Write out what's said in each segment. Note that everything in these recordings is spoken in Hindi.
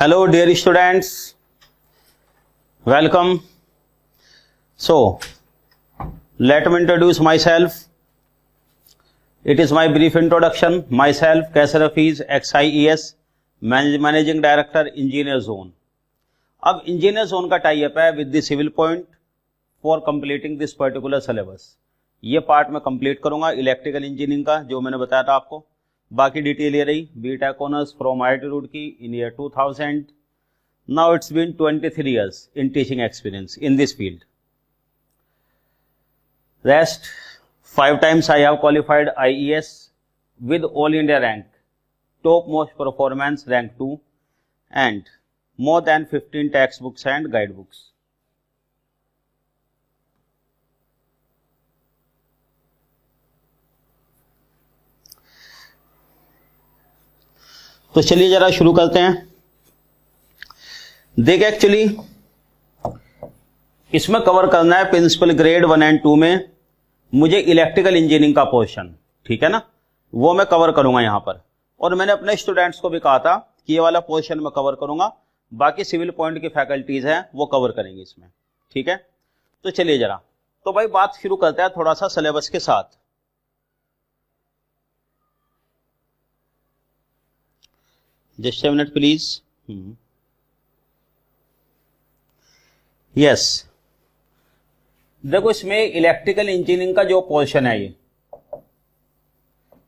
Hello dear students, welcome. So let me introduce myself. It is my brief introduction. Myself Kaisar Hafiz, XIES, Managing Director, Engineer Zone. अब इंजीनियर जोन का टाई अप है with the civil point for completing this particular syllabus. ये पार्ट मैं कंप्लीट करूंगा इलेक्ट्रिकल इंजीनियरिंग का, जो मैंने बताया था आपको. बाकी डिटेल ये रही. BTech honours from IIT Roorkee in year 2000. Now it's been 23 years in teaching experience in this field. Rest 5 times I have qualified IES with all India rank, top most performance rank 2, and more than 15 textbooks and guidebooks. तो चलिए जरा शुरू करते हैं. देखिए एक्चुअली इसमें कवर करना है प्रिंसिपल ग्रेड 1 एंड 2 में मुझे इलेक्ट्रिकल इंजीनियरिंग का पोर्शन, ठीक है ना, वो मैं कवर करूंगा यहां पर. और मैंने अपने स्टूडेंट्स को भी कहा था कि ये वाला पोर्शन मैं कवर करूंगा, बाकी सिविल पॉइंट की फैकल्टीज हैं वो कवर करेंगे इसमें, ठीक है. तो चलिए जरा, तो भाई बात शुरू करते हैं थोड़ा सा सिलेबस के साथ. Just 1 minute please. यस, देखो इसमें इलेक्ट्रिकल इंजीनियरिंग का जो पोर्शन है ये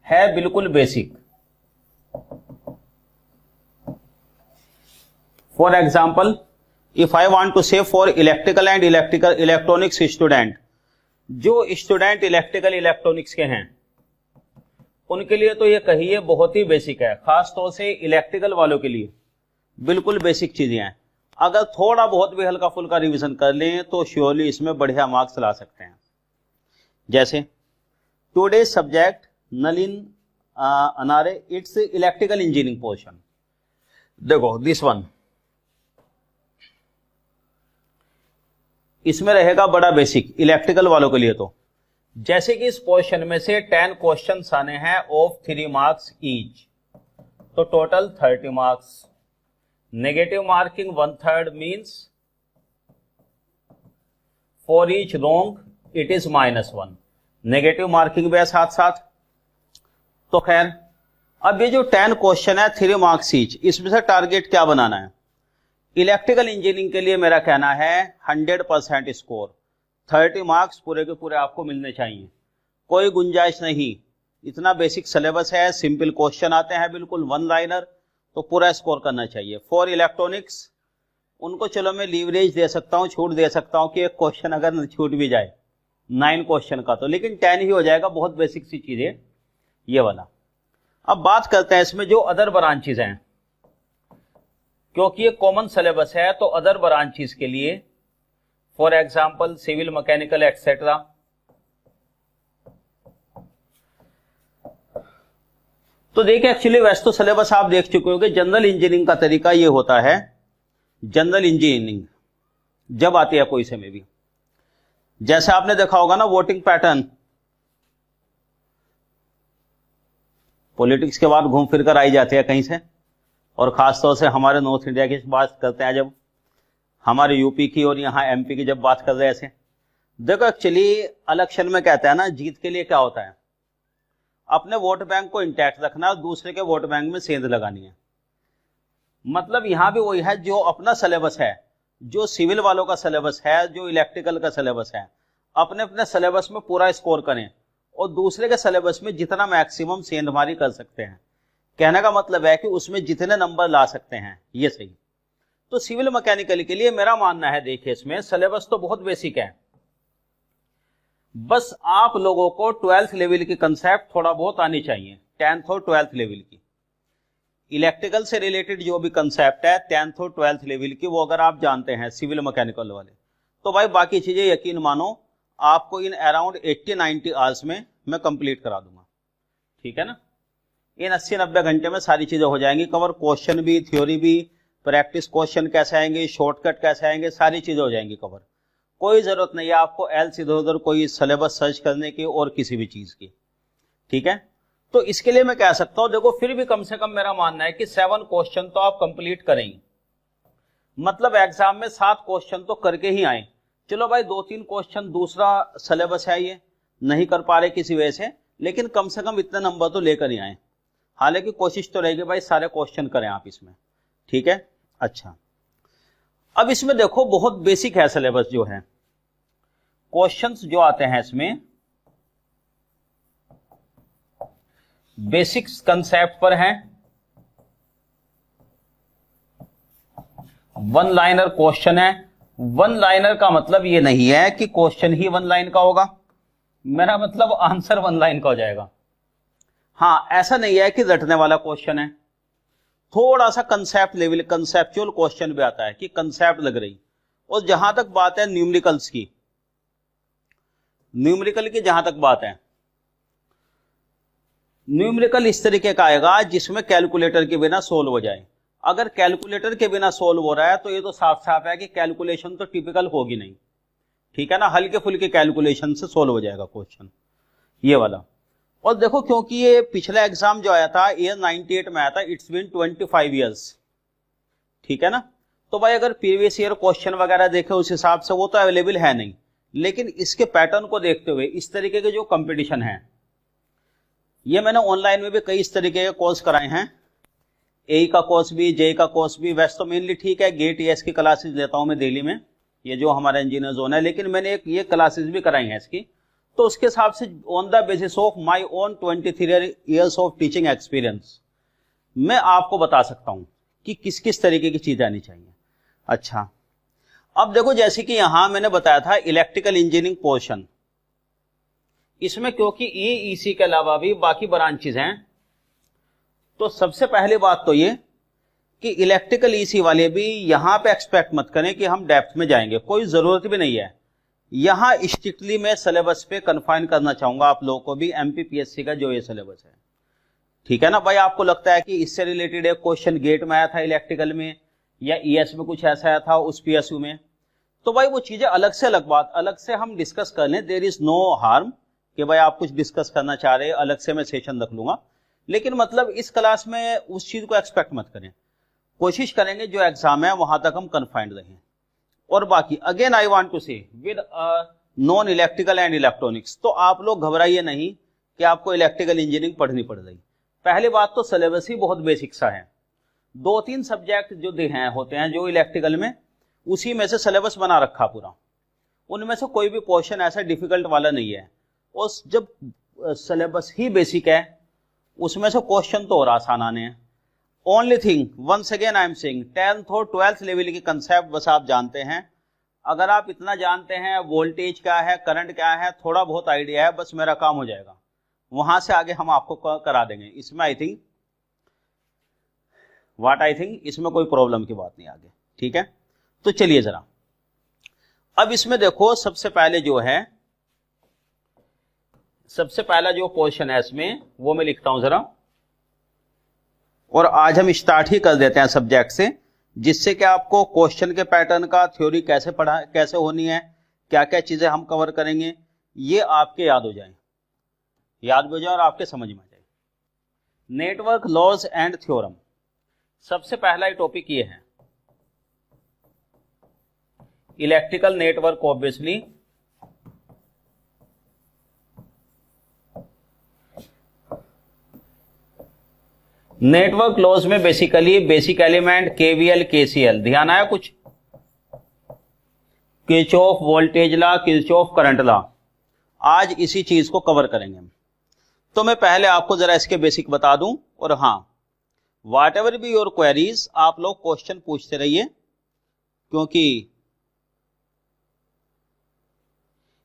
है बिल्कुल basic. For example, if I want to say for electrical and electronics student, जो स्टूडेंट इलेक्ट्रिकल इलेक्ट्रॉनिक्स के हैं उनके लिए तो ये कहिए बहुत ही बेसिक है. खास तौर से इलेक्ट्रिकल वालों के लिए बिल्कुल बेसिक चीजें हैं. अगर थोड़ा बहुत भी हल्का फुल्का रिवीजन कर लें तो श्योरली इसमें बढ़िया मार्क्स ला सकते हैं. जैसे today subject Nalin Anare, it's electrical engineering portion. देखो दिस वन, इसमें रहेगा बड़ा बेसिक इलेक्ट्रिकल वालों के लिए. तो जैसे कि इस पोर्शन में से 10 क्वेश्चंस आने हैं ऑफ 3 मार्क्स ईच, तो total 30 marks. Negative marking 1/3 means for each wrong it is -1. Negative marking भी है साथ साथ. तो खैर, अब ये जो 10 क्वेश्चन है 3 मार्क्स ईच, इसमें से टारगेट क्या बनाना है. इलेक्ट्रिकल इंजीनियरिंग के लिए मेरा कहना है 100% स्कोर, 30 मार्क्स पूरे के पूरे आपको मिलने चाहिए, कोई गुंजाइश नहीं. इतना बेसिक सिलेबस है, सिंपल क्वेश्चन आते हैं बिल्कुल 1 लाइनर, तो पूरा स्कोर करना चाहिए. फॉर इलेक्ट्रॉनिक्स उनको चलो मैं लीवरेज दे सकता हूं, छूट दे सकता हूं कि एक क्वेश्चन अगर छूट भी जाए 9 क्वेश्चन का, तो लेकिन 10 ही हो जाएगा. बहुत बेसिक सी चीज है ये वाला. अब बात करते हैं इसमें जो अदर ब्रांचेज हैं, क्योंकि ये कॉमन सिलेबस है तो अदर ब्रांचेज के लिए for example civil, mechanical etcetera. तो देखिए एक्चुअली वैसे तो सिलेबस आप देख चुके होंगे. जनरल इंजीनियरिंग का तरीका ये होता है, जनरल इंजीनियरिंग जब आती है कोई से में भी, जैसे आपने देखा होगा ना वोटिंग पैटर्न, पॉलिटिक्स के बाद घूम फिर कर आई जाती है कहीं से. और खासतौर से हमारे नॉर्थ इंडिया की बात करते हैं, जब हमारे यूपी की और यहाँ MP की जब बात कर रहे हैं ऐसे. देखो एक्चुअली इलेक्शन में कहते हैं ना, जीत के लिए क्या होता है, अपने वोट बैंक को इंटैक्ट रखना और दूसरे के वोट बैंक में सेंध लगानी है. मतलब यहां भी वही है, जो अपना सिलेबस है, जो सिविल वालों का सिलेबस है, जो इलेक्ट्रिकल का सिलेबस है, अपने अपने सिलेबस में पूरा स्कोर करें और दूसरे के सिलेबस में जितना मैक्सिमम सेंधमारी कर सकते हैं. कहने का मतलब है कि उसमें जितने नंबर ला सकते हैं ये सही. तो सिविल मैकेनिकल के लिए मेरा मानना है, देखिए इसमें सिलेबस तो बहुत बेसिक है, बस आप लोगों को 12th लेवल की कंसेप्ट थोड़ा बहुत आनी चाहिए, 10th और 12th लेवल की. इलेक्ट्रिकल से रिलेटेड जो भी कंसेप्ट है 10th और 12th लेवल की, वो अगर आप जानते हैं सिविल मैकेनिकल वाले, तो भाई बाकी चीजें यकीन मानो आपको इन अराउंड 80-90 आवर्स में मैं कंप्लीट करा दूंगा, ठीक है ना. इन 80-90 घंटे में सारी चीजें हो जाएंगी कवर. क्वेश्चन भी, थ्योरी भी, प्रैक्टिस क्वेश्चन कैसे आएंगे, शॉर्टकट कैसे आएंगे, सारी चीजें हो जाएंगी कवर. कोई जरूरत नहीं है आपको एल्स इधर उधर कोई सिलेबस सर्च करने की और किसी भी चीज की, ठीक है. तो इसके लिए मैं कह सकता हूं, देखो फिर भी कम से कम मेरा मानना है कि 7 क्वेश्चन तो आप कंप्लीट करेंगे, मतलब एग्जाम में 7 क्वेश्चन तो करके ही आए। चलो भाई 2-3 क्वेश्चन दूसरा सिलेबस है, ये नहीं कर पा रहे किसी वजह से, लेकिन कम से कम इतने नंबर तो लेकर ही आए। हालांकि कोशिश तो रहेगी भाई सारे क्वेश्चन करें आप इसमें, ठीक है। अच्छा, अब इसमें देखो बहुत बेसिक है सिलेबस जो है, क्वेश्चंस जो आते हैं इसमें बेसिक्स कंसेप्ट पर हैं। 1 लाइनर क्वेश्चन है। 1 लाइनर का मतलब ये नहीं है कि क्वेश्चन ही 1 लाइन का होगा, मेरा मतलब आंसर 1 लाइन का हो जाएगा। हाँ, ऐसा नहीं है कि रटने वाला क्वेश्चन है, थोड़ा सा कंसेप्ट लेवल कंसेप्चुअल क्वेश्चन भी आता है कि कंसेप्ट लग रही। और जहां तक बात है न्यूमेरिकल्स की, न्यूमेरिकल की जहां तक बात है, न्यूमेरिकल इस तरीके का आएगा जिसमें कैलकुलेटर के बिना सोल्व हो जाए। अगर कैलकुलेटर के बिना सोल्व हो रहा है तो ये तो साफ साफ है कि कैलकुलेशन तो टिपिकल होगी नहीं, ठीक है ना, हल्के फुल्के कैलकुलेशन से सोल्व हो जाएगा क्वेश्चन ये वाला। और देखो क्योंकि ये पिछला एग्जाम जो आया था ईयर 98 में आया था, इट्स बीन 25 ईयर्स, ठीक है ना। तो भाई अगर प्रीवियस ईयर क्वेश्चन वगैरह देखे उस हिसाब से वो तो अवेलेबल है नहीं, लेकिन इसके पैटर्न को देखते हुए इस तरीके के जो कंपटीशन है, ये मैंने ऑनलाइन में भी कई इस तरीके के कोर्स कराए हैं, ए का कोर्स भी, जे का कोर्स भी। वैसे तो मेनली ठीक है गेट ईएस की क्लासेस लेता हूं मैं दिल्ली में, ये जो हमारा इंजीनियर जोन है, लेकिन मैंने एक ये क्लासेस भी कराई हैं इसकी। तो उसके हिसाब से on the basis of my own 23 years of teaching experience मैं आपको बता सकता हूं कि किस किस तरीके की चीजें आनी चाहिए। अच्छा, अब देखो जैसे कि यहां मैंने बताया था इलेक्ट्रिकल इंजीनियरिंग पोर्शन, इसमें क्योंकि ईईसी के अलावा भी बाकी ब्रांचेज हैं, तो सबसे पहली बात तो ये कि इलेक्ट्रिकल ईसी वाले भी यहां पे एक्सपेक्ट मत करें कि हम डेप्थ में जाएंगे, कोई जरूरत भी नहीं है। यहां स्ट्रिक्टली मैं सिलेबस पे कन्फाइन करना चाहूंगा आप लोगों को भी, एमपीपीएससी का जो ये सिलेबस है, ठीक है ना। भाई आपको लगता है कि इससे रिलेटेड एक क्वेश्चन गेट में आया था इलेक्ट्रिकल में, या ईएस में कुछ ऐसा आया था उस पीएसयू में, तो भाई वो चीजें अलग से अलग बात, अलग से हम डिस्कस कर लें, देयर इज नो हार्म कि भाई आप कुछ डिस्कस करना चाह रहे हैं, अलग से मैं सेशन रख लूंगा। लेकिन मतलब इस क्लास में उस चीज को एक्सपेक्ट मत करें, कोशिश करेंगे जो एग्जाम है वहां तक हम कन्फाइंड रहें। और बाकी अगेन आई वांट टू से with non electrical and electronics, तो आप लोग घबराइए नहीं कि आपको इलेक्ट्रिकल इंजीनियरिंग पढ़नी पड़ रही। पहली बात तो सिलेबस ही बहुत बेसिक सा है, 2-3 सब्जेक्ट जो हैं होते हैं जो इलेक्ट्रिकल में, उसी में से सिलेबस बना रखा पूरा, उनमें से कोई भी पोर्शन ऐसा डिफिकल्ट वाला नहीं है। और जब सिलेबस ही बेसिक है उसमें से क्वेश्चन तो और आसान आने हैं। Only thing once again I am saying 10th और 12th लेवल के कंसेप्ट बस आप जानते हैं। अगर आप इतना जानते हैं वोल्टेज क्या है, करंट क्या है, थोड़ा बहुत आइडिया है, बस मेरा काम हो जाएगा, वहां से आगे हम आपको करा देंगे। इसमें आई थिंक इसमें कोई प्रॉब्लम की बात नहीं आगे, ठीक है। तो चलिए जरा अब इसमें देखो, सबसे पहले जो है, सबसे पहला जो पोर्शन है इसमें वो मैं लिखता हूं जरा, और आज हम स्टार्ट ही कर देते हैं सब्जेक्ट से, जिससे कि आपको क्वेश्चन के पैटर्न का थ्योरी कैसे होनी है, क्या क्या चीजें हम कवर करेंगे, ये आपके याद हो जाए और आपके समझ में आ जाए। नेटवर्क लॉज एंड थ्योरम, सबसे पहला टॉपिक ये है। Electrical network obviously, network laws में basically basic element KVL KCL, ध्यान आया कुछ, Kirchhoff voltage law, Kirchhoff current law, आज इसी चीज को कवर करेंगे। तो मैं पहले आपको जरा इसके बेसिक बता दूं, और हाँ what ever be your queries, आप लोग क्वेश्चन पूछते रहिए, क्योंकि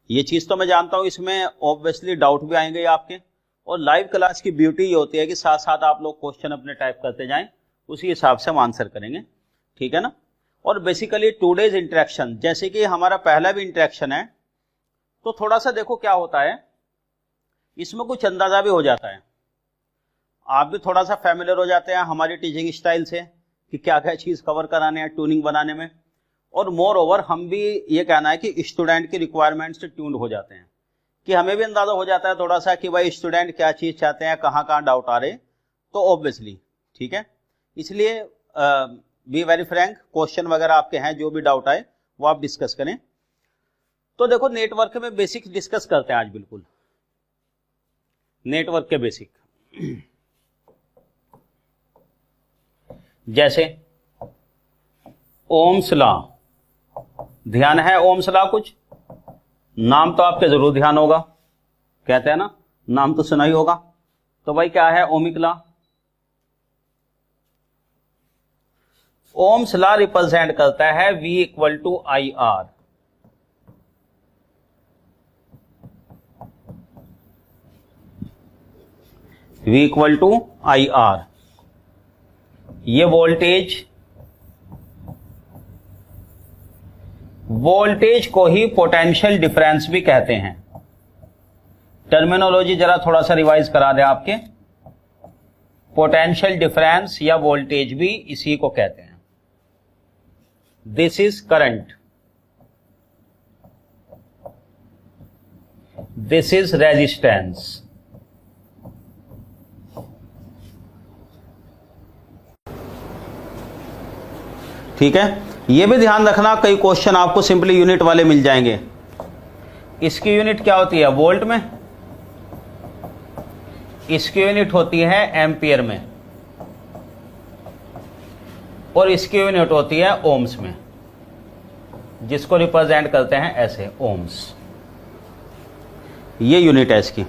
ये चीज तो मैं जानता हूं इसमें ऑब्वियसली डाउट भी आएंगे आपके, और लाइव क्लास की ब्यूटी ये होती है कि साथ साथ आप लोग क्वेश्चन अपने टाइप करते जाएं, उसी हिसाब से हम आंसर करेंगे, ठीक है ना। और बेसिकली टुडेज इंटरेक्शन, जैसे कि हमारा पहला भी इंटरेक्शन है, तो थोड़ा सा देखो क्या होता है, इसमें कुछ अंदाजा भी हो जाता है, आप भी थोड़ा सा फैमिलियर हो जाते हैं हमारी टीचिंग स्टाइल से कि क्या क्या चीज कवर कराने हैं ट्यूनिंग बनाने में। और मोर ओवर हम भी ये कहना है कि स्टूडेंट की रिक्वायरमेंट से ट्यून्ड हो जाते हैं, कि हमें भी अंदाजा हो जाता है थोड़ा सा कि भाई स्टूडेंट क्या चीज चाहते हैं, कहाँ कहाँ डाउट आ रहे, तो ऑब्वियसली ठीक है। इसलिए बी वेरी फ्रैंक, क्वेश्चन वगैरह आपके हैं, जो भी डाउट आए वो आप डिस्कस करें। तो देखो नेटवर्क में बेसिक डिस्कस करते हैं आज, बिल्कुल नेटवर्क के बेसिक। जैसे ओम्स लॉ, ध्यान है ओम्स लॉ? कुछ नाम तो आपके जरूर ध्यान होगा, कहते हैं ना, नाम तो सुना ही होगा। तो भाई क्या है ohmic law? Ohm's law represent करता है V equal to I R. V equal to I R, ये वोल्टेज को ही पोटेंशियल डिफरेंस भी कहते हैं। टर्मिनोलॉजी जरा थोड़ा सा रिवाइज करा दे आपके, पोटेंशियल डिफरेंस या वोल्टेज भी इसी को कहते हैं। This is current, this is resistance. ठीक है, ये भी ध्यान रखना, कई क्वेश्चन आपको सिंपली यूनिट वाले मिल जाएंगे। इसकी यूनिट क्या होती है? वोल्ट में। इसकी यूनिट होती है एम्पियर में, और इसकी यूनिट होती है ओम्स में, जिसको रिप्रेजेंट करते हैं ऐसे, ओम्स। ये यूनिट है इसकी।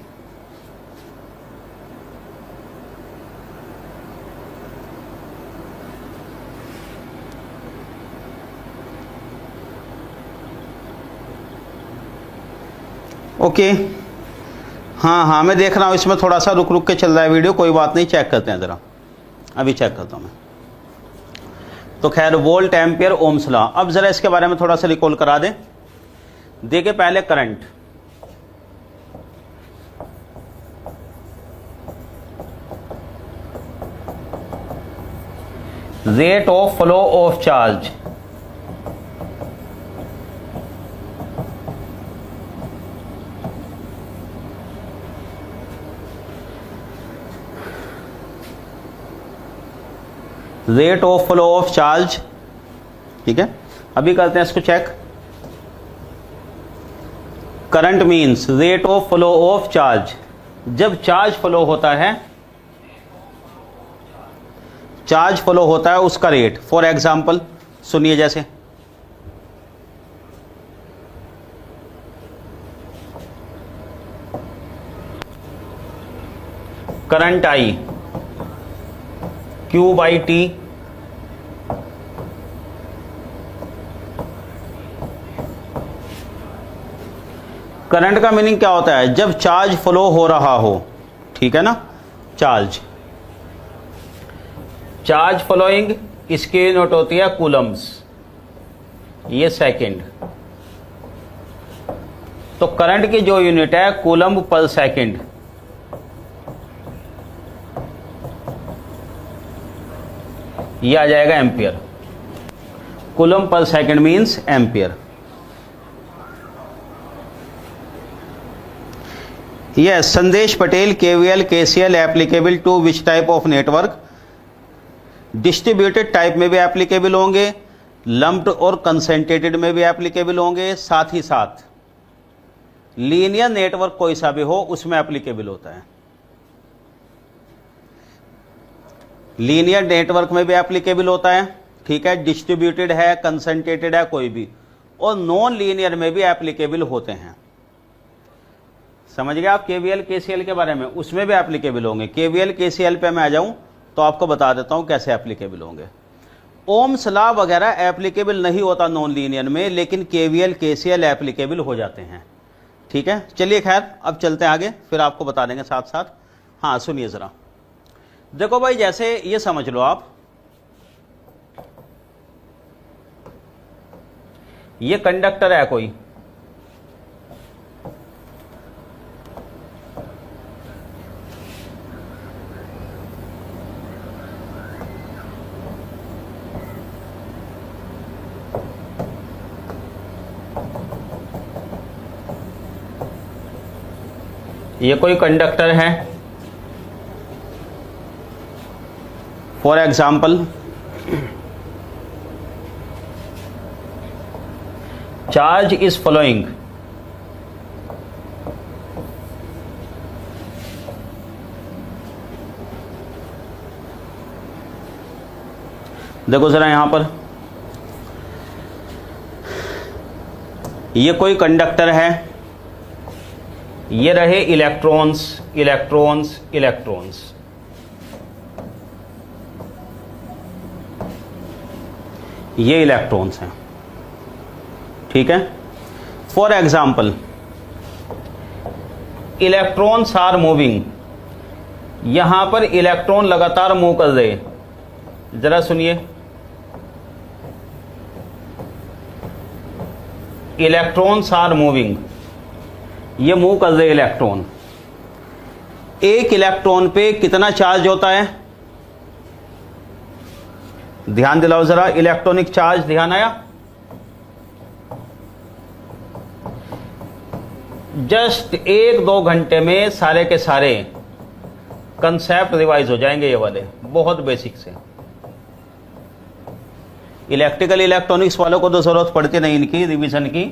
ओके, हाँ, मैं देख रहा हूँ इसमें थोड़ा सा रुक रुक के चल रहा है वीडियो, कोई बात नहीं, चेक करते हैं ज़रा, अभी चेक करता हूँ मैं। तो खैर, वोल्ट एम्पियर ओम्स लॉ। अब ज़रा इसके बारे में थोड़ा सा रिकॉल करा दें। देखिए पहले current, rate of flow of charge, rate of flow of charge. ठीक है, अभी करते हैं इसको check. Current means rate of flow of charge, जब चार्ज फ्लो होता है, चार्ज फ्लो होता है उसका रेट। फॉर एग्जांपल सुनिए, जैसे current I Q by T, current का मीनिंग क्या होता है? जब चार्ज फ्लो हो रहा हो, ठीक है ना, चार्ज फ्लोइंग, इसकी यूनिट होती है कूलम्स, ये सेकंड। तो करंट की जो यूनिट है कूलम्ब पर सेकंड, ये आ जाएगा ampere. Coulomb per second means ampere. Yes, Sandesh Patel, KVL KCL applicable to which type of network? Distributed type में भी एप्लीकेबल होंगे, लंप्ड और कंसेंट्रेटेड में भी एप्लीकेबल होंगे, साथ ही साथ लीनियर नेटवर्क कोई सा भी हो उसमें एप्लीकेबल होता है। लीनियर नेटवर्क में भी एप्लीकेबल होता है, ठीक है, डिस्ट्रीब्यूटेड है, कंसेंट्रेटेड है, कोई भी, और नॉन लीनियर में भी एप्लीकेबल होते हैं। समझ गए आप केवीएल केसीएल के बारे में? उसमें भी एप्लीकेबल होंगे। केवीएल केसीएल पे मैं आ जाऊं तो आपको बता देता हूं कैसे एप्लीकेबल होंगे। ओम्स लॉ वगैरह एप्लीकेबल नहीं होता नॉन लीनियर में, लेकिन केवीएल केसीएल एप्लीकेबल हो जाते हैं। ठीक है, चलिए खैर अब चलते हैं आगे, फिर आपको बता देंगे साथ साथ। हाँ सुनिए जरा, देखो भाई, जैसे ये समझ लो आप, ये कंडक्टर है कोई, ये कोई कंडक्टर है। For example charge is flowing, देखो जरा यहां पर, ये कोई कंडक्टर है, ये रहे इलेक्ट्रॉन्स इलेक्ट्रॉन्स इलेक्ट्रॉन्स, ये इलेक्ट्रॉन्स हैं, ठीक है। For example electrons are moving, यहां पर इलेक्ट्रॉन लगातार मूव कर रहे, जरा सुनिए, इलेक्ट्रॉन्स आर मूविंग, ये मूव कर रहे इलेक्ट्रॉन। एक इलेक्ट्रॉन पे कितना चार्ज होता है, ध्यान दिलाओ जरा, इलेक्ट्रॉनिक चार्ज ध्यान आया? जस्ट 1-2 घंटे में सारे के सारे कंसेप्ट रिवाइज हो जाएंगे, ये वाले बहुत बेसिक से। इलेक्ट्रिकल इलेक्ट्रॉनिक्स वालों को तो जरूरत पड़ती नहीं इनकी रिवीजन की,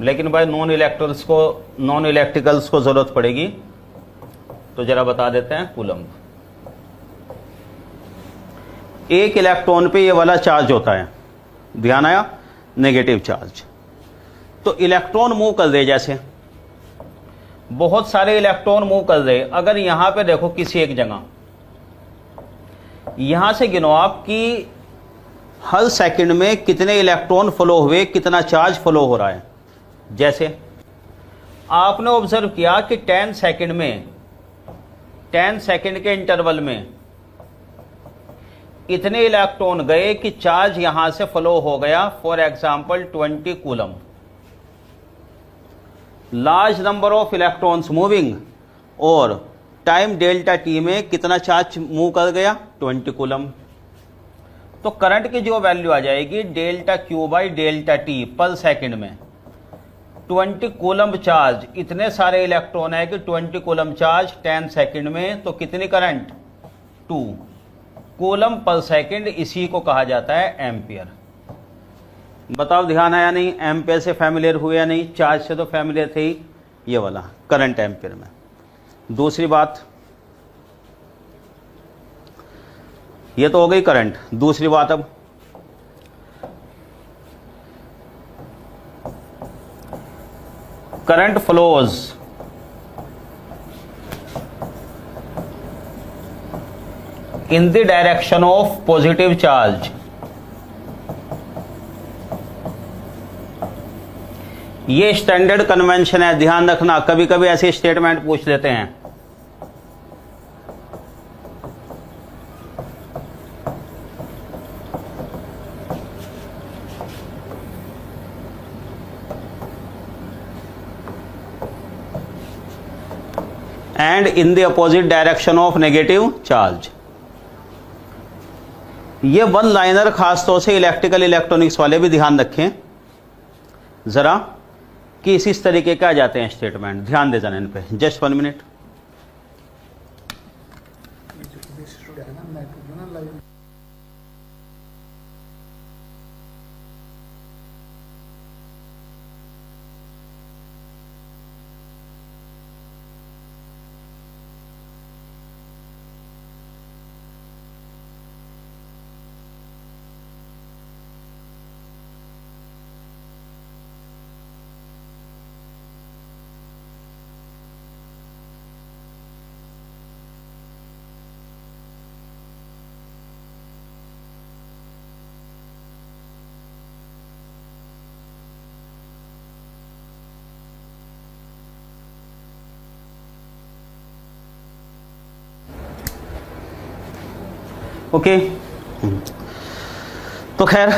लेकिन भाई नॉन इलेक्ट्रिकल्स को जरूरत पड़ेगी, तो जरा बता देते हैं। कूलम्ब, एक इलेक्ट्रॉन पे ये वाला चार्ज होता है, ध्यान आया, नेगेटिव चार्ज। तो इलेक्ट्रॉन मूव कर रहे, जैसे बहुत सारे इलेक्ट्रॉन मूव कर रहे, अगर यहां पे देखो किसी एक जगह, यहां से गिनो आप कि हर सेकंड में कितने इलेक्ट्रॉन फ्लो हुए, कितना चार्ज फ्लो हो रहा है। जैसे आपने ऑब्जर्व किया कि 10 सेकंड में, 10 सेकंड के इंटरवल में इतने इलेक्ट्रॉन गए कि चार्ज यहां से फ्लो हो गया, for example 20 coulomb. Large number of electrons moving, और टाइम डेल्टा टी में कितना चार्ज मूव कर गया, 20 कूलम। तो करंट की जो वैल्यू आ जाएगी delta Q by delta T पर सेकंड में। 20 कूलम चार्ज, इतने सारे इलेक्ट्रॉन है कि 20 कूलम चार्ज 10 सेकंड में, तो कितनी करंट, 2 कूलम पर सेकंड, इसी को कहा जाता है एम्पियर। बताओ ध्यान आया नहीं, एम्पियर से फैमिलियर हुए या नहीं, चार्ज से तो फैमिलियर थे ही, ये वाला करंट एम्पियर में। दूसरी बात, ये तो हो गई करंट। दूसरी बात, अब current flows in the direction of positive charge. ये स्टैंडर्ड कन्वेंशन है, ध्यान रखना, कभी कभी ऐसे स्टेटमेंट पूछ लेते हैं। And in the opposite direction of negative charge. ये वन लाइनर खासतौर से इलेक्ट्रिकल इलेक्ट्रॉनिक्स वाले भी ध्यान रखें जरा, कि इस तरीके के आ जाते हैं स्टेटमेंट, ध्यान दे जाना इन पे। Just 1 minute. ओके, तो खैर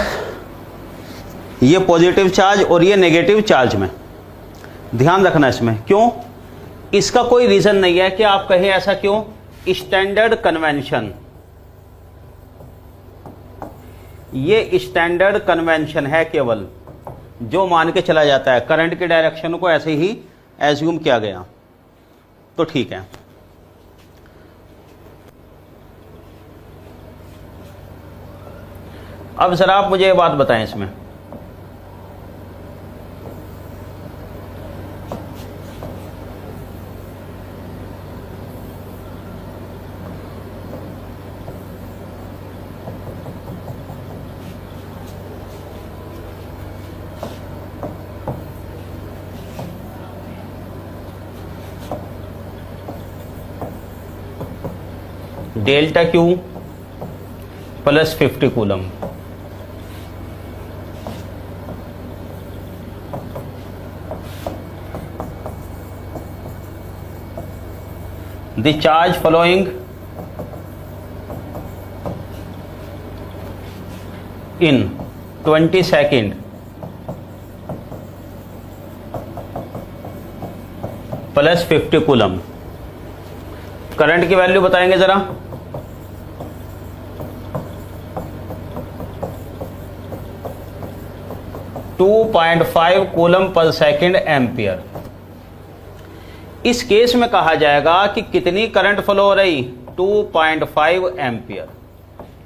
ये पॉजिटिव चार्ज और ये नेगेटिव चार्ज में ध्यान रखना इसमें। क्यों, इसका कोई रीजन नहीं है कि आप कहें ऐसा क्यों, स्टैंडर्ड कन्वेंशन, ये स्टैंडर्ड कन्वेंशन है केवल, जो मान के चला जाता है करंट के डायरेक्शन को ऐसे ही एज्यूम किया गया, तो ठीक है। अब जरा आप मुझे ये बात बताएं, इसमें delta Q plus 50 coulomb. The charge following in 20 seconds plus 50 coulomb. Current की वैल्यू बताएंगे जरा। Two 2.5 coulomb per second ampere. इस केस में कहा जाएगा कि कितनी करंट फ्लो हो रही, 2.5 एम्पियर,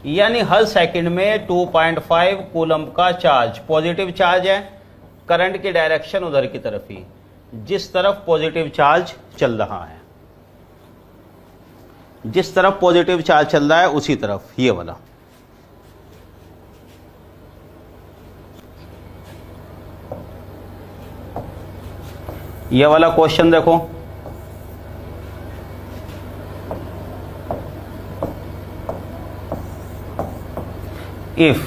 यानी हर सेकंड में 2.5 कूलम का चार्ज, पॉजिटिव चार्ज है, करंट की डायरेक्शन उधर की तरफ ही, जिस तरफ पॉजिटिव चार्ज चल रहा है, जिस तरफ पॉजिटिव चार्ज चल रहा है उसी तरफ, ये वाला। ये वाला क्वेश्चन देखो, if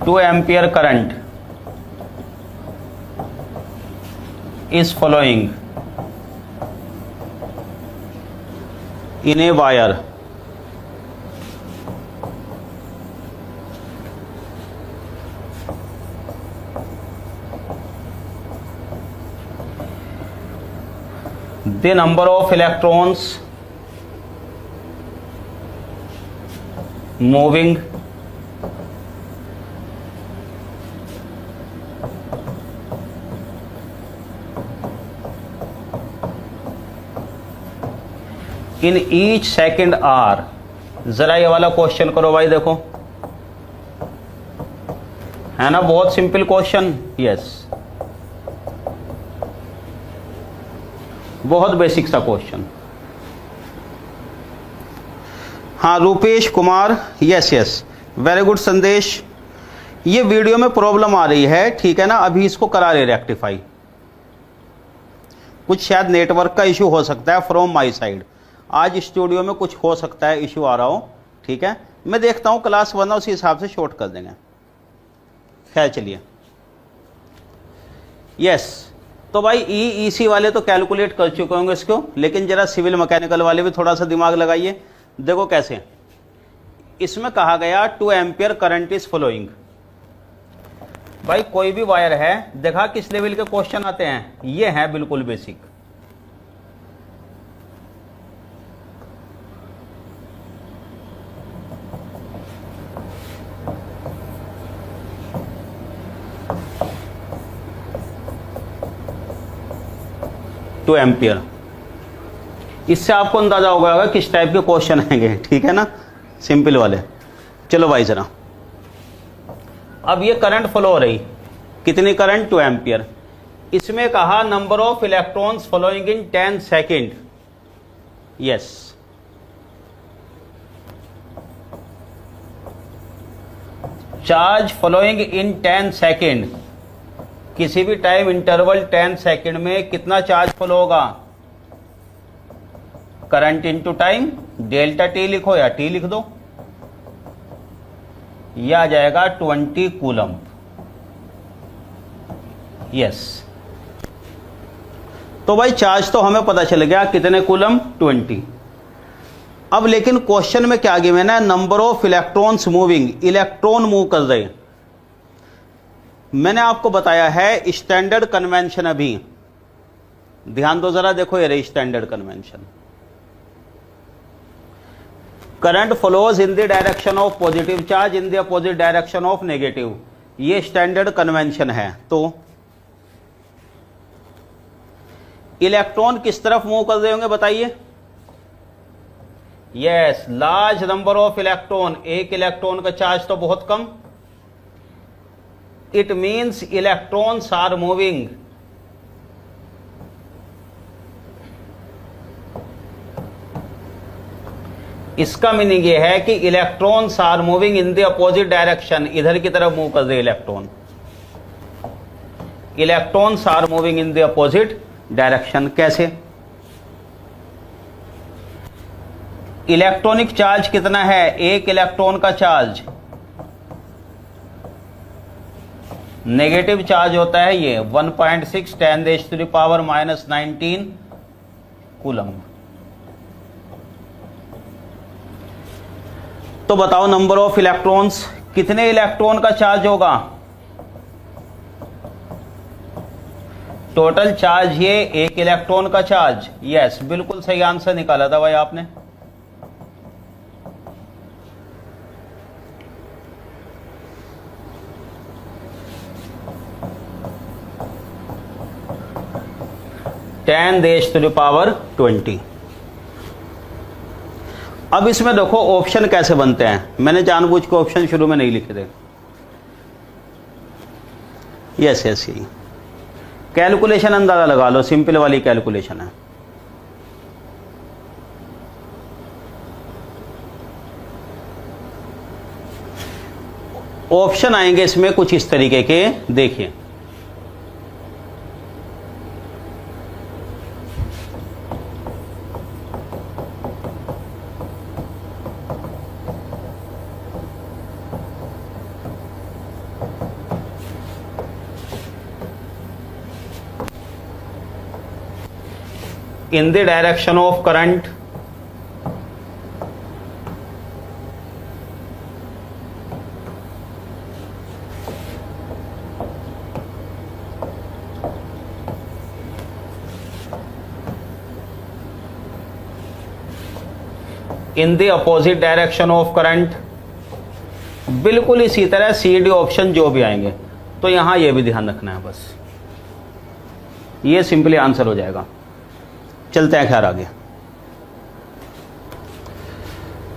2 ampere current is flowing in a wire the number of electrons moving in each second are। जरा ये वाला क्वेश्चन करो भाई, देखो है ना, बहुत सिंपल क्वेश्चन। यस, बहुत बेसिक सा क्वेश्चन। हाँ Rupesh Kumar, yes yes, very good संदेश। ये वीडियो में प्रॉब्लम आ रही है, ठीक है ना, अभी इसको करा ले रेक्टिफाई। कुछ शायद नेटवर्क का इशू हो सकता है फ्रॉम माय साइड, आज स्टूडियो में कुछ हो सकता है इशू आ रहा हो, ठीक है। मैं देखता हूँ क्लास वरना उसी हिसाब से शॉर्ट कर देंगे। खैर चलिए, यस। तो भाई ईसी वाले तो कैलकुलेट कर चुके होंगे इसको, लेकिन जरा सिविल मैकेनिकल वाले भी थोड़ा सा दिमाग लगाइए। देखो कैसे, इसमें कहा गया 2 एम्पियर करंट इज फ्लोइंग। भाई कोई भी वायर है, देखा किस लेवल के क्वेश्चन आते हैं, ये है बिल्कुल बेसिक। टू एम्पियर, इससे आपको अंदाजा होगा किस टाइप के क्वेश्चन आएंगे, ठीक है ना, सिंपल वाले। चलो भाई जरा, अब ये करंट फ्लो हो रही, कितनी करंट, 2 एम्पियर। इसमें कहा number of electrons flowing in 10 second. Yes, charge flowing in 10 second, किसी भी टाइम इंटरवल 10 सेकेंड में कितना चार्ज फ्लो होगा, current into time, delta T लिखो या टी लिख दो, यह आ जाएगा 20 कूलम। यस, तो भाई चार्ज तो हमें पता चल गया कितने कूलम, 20। अब लेकिन क्वेश्चन में क्या गिवन है, number of electrons moving, electron move कर रहे हैं। मैंने आपको बताया है स्टैंडर्ड कन्वेंशन, अभी ध्यान दो जरा, देखो ये रही standard convention. Current flows in the direction of positive charge in the opposite direction of negative, ये स्टैंडर्ड कन्वेंशन है। तो इलेक्ट्रॉन किस तरफ मूव कर रहे होंगे बताइए। Yes, large number of electron, एक इलेक्ट्रॉन का चार्ज तो बहुत कम, it means electrons are moving. इसका मीनिंग यह है कि electrons are moving in the opposite direction, इधर की तरफ मूव कर रहे electron, electrons are moving in the opposite direction. कैसे, इलेक्ट्रॉनिक चार्ज कितना है, एक इलेक्ट्रॉन का चार्ज, नेगेटिव चार्ज होता है ये 1.6 10⁻⁻⁻19 कूलम्ब। तो बताओ नंबर ऑफ इलेक्ट्रॉन्स, कितने इलेक्ट्रॉन का चार्ज होगा, टोटल चार्ज ये एक इलेक्ट्रॉन का चार्ज। यस, बिल्कुल सही आंसर निकाला था भाई आपने। (10⁻20). अब इसमें देखो ऑप्शन कैसे बनते हैं, मैंने जानबूझ के ऑप्शन शुरू में नहीं लिखे थे। यस यस, यही कैलकुलेशन अंदाजा लगा लो, सिंपल वाली कैलकुलेशन है। ऑप्शन आएंगे इसमें कुछ इस तरीके के, देखिए in the direction of current, in the opposite direction of current, बिल्कुल इसी तरह सी डी ऑप्शन जो भी आएंगे। तो यहां यह भी ध्यान रखना है, बस ये सिंपली आंसर हो जाएगा। चलते हैं खैर आगे।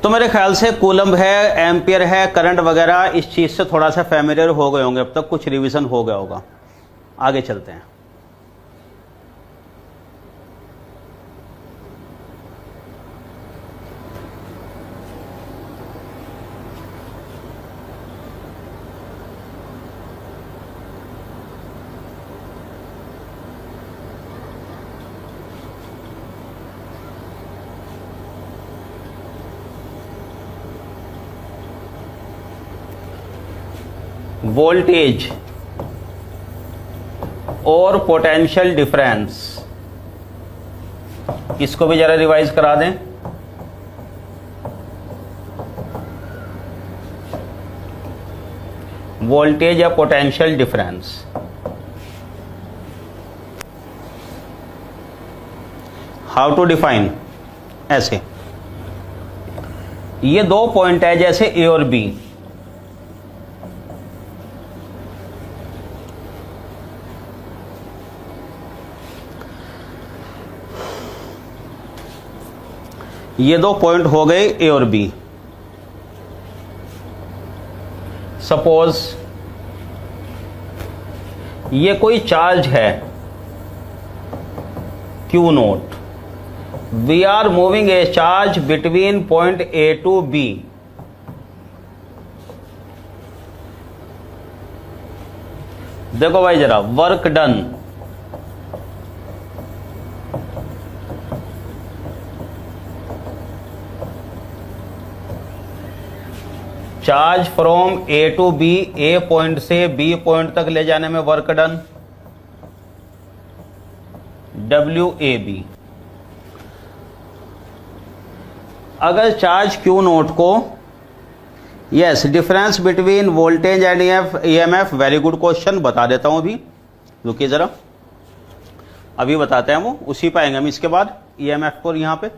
तो मेरे ख्याल से कूलम्ब है, एम्पियर है, करंट वगैरह इस चीज से थोड़ा सा फैमिलियर हो गए होंगे, अब तक कुछ रिवीजन हो गया होगा। आगे चलते हैं। वोल्टेज और पोटेंशियल डिफरेंस, इसको भी जरा रिवाइज करा दें। वोल्टेज या potential difference, how to define, ऐसे ये दो पॉइंट है जैसे ए और बी, ये दो पॉइंट हो गए ए और बी। सपोज ये कोई चार्ज है Q nought, we are moving a charge between point A to B. देखो भाई जरा, work done, charge from A to B, A point से बी पॉइंट तक ले जाने में वर्क डन WAB। अगर चार्ज Q नोट को, yes, difference between voltage and EMF, very good question, बता देता हूं अभी, रुकिए जरा, अभी बताते हैं, वो उसी पे आएंगे हम इसके बाद, EMF को यहां पे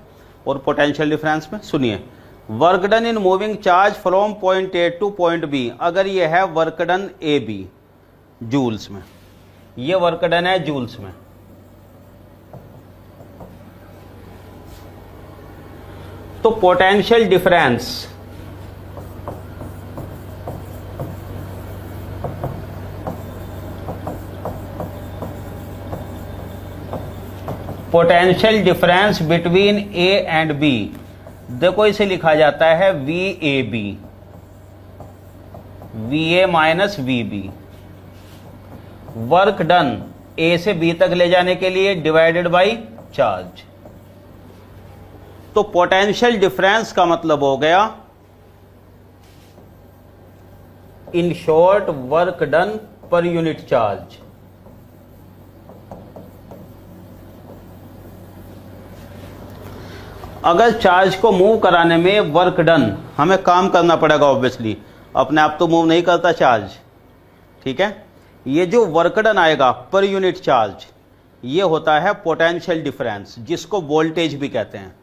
और पोटेंशियल डिफरेंस में। सुनिए, work done in moving charge from point A to point B, अगर ये है वर्क डन AB जूल्स में, ये वर्क डन है जूल्स में, तो potential difference between A and B, देखो इसे लिखा जाता है VAB, VA minus VB। Work done A से B तक ले जाने के लिए डिवाइडेड बाई चार्ज, तो पोटेंशियल डिफरेंस का मतलब हो गया in short work done per unit charge. अगर चार्ज को मूव कराने में वर्क डन, हमें काम करना पड़ेगा ऑब्वियसली, अपने आप तो मूव नहीं करता चार्ज, ठीक है। ये जो वर्क डन आएगा पर यूनिट चार्ज, ये होता है पोटेंशियल डिफरेंस, जिसको वोल्टेज भी कहते हैं।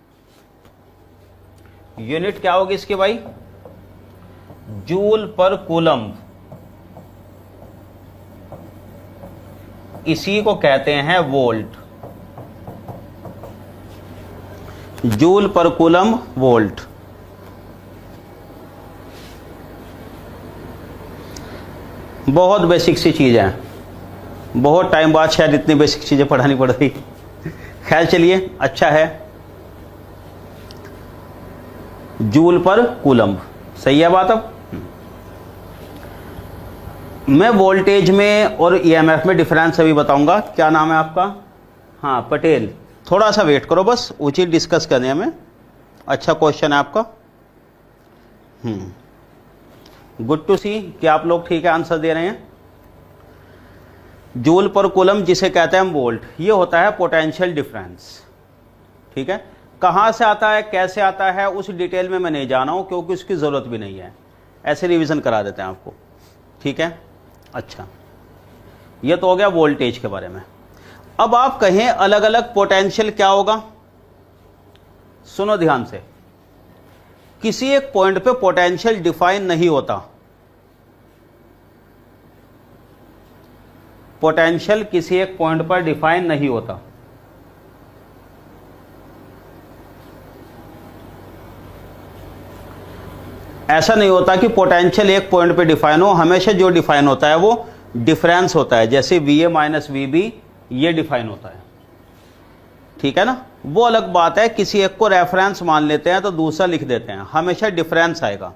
यूनिट क्या होगी इसकी भाई? जूल पर कूलम्ब, इसी को कहते हैं वोल्ट। जूल पर कूलम्ब वोल्ट। बहुत बेसिक सी चीज है, बहुत टाइम बाद शायद इतनी बेसिक चीजें पढ़ानी पड़ रही। खैर चलिए, अच्छा है। जूल पर कूलम्ब, सही है बात। अब मैं वोल्टेज में और ईएमएफ में डिफरेंस अभी बताऊंगा। क्या नाम है आपका? हाँ, पटेल। थोड़ा सा वेट करो, बस उचित डिस्कस करने हमें। अच्छा क्वेश्चन है आपका। गुड टू सी कि आप लोग ठीक है आंसर दे रहे हैं। जूल पर कूलम्ब जिसे कहते हैं हम वोल्ट, ये होता है पोटेंशियल डिफरेंस, ठीक है। कहां से आता है, कैसे आता है, उस डिटेल में मैं नहीं जाना हूं, क्योंकि उसकी जरूरत भी नहीं है, ऐसे रिवीजन करा देते हैं आपको, ठीक है। अच्छा, ये तो हो गया वोल्टेज के बारे में। अब आप कहें अलग अलग पोटेंशियल क्या होगा? सुनो ध्यान से, किसी एक पॉइंट पे पोटेंशियल डिफाइन नहीं होता। पोटेंशियल किसी एक पॉइंट पर डिफाइन नहीं होता। ऐसा नहीं होता कि पोटेंशियल एक पॉइंट पे डिफाइन हो, हमेशा जो डिफाइन होता है वो डिफरेंस होता है। जैसे VA माइनस VB ये डिफाइन होता है, ठीक है ना। वो अलग बात है, किसी एक को रेफरेंस मान लेते हैं तो दूसरा लिख देते हैं, हमेशा डिफरेंस आएगा।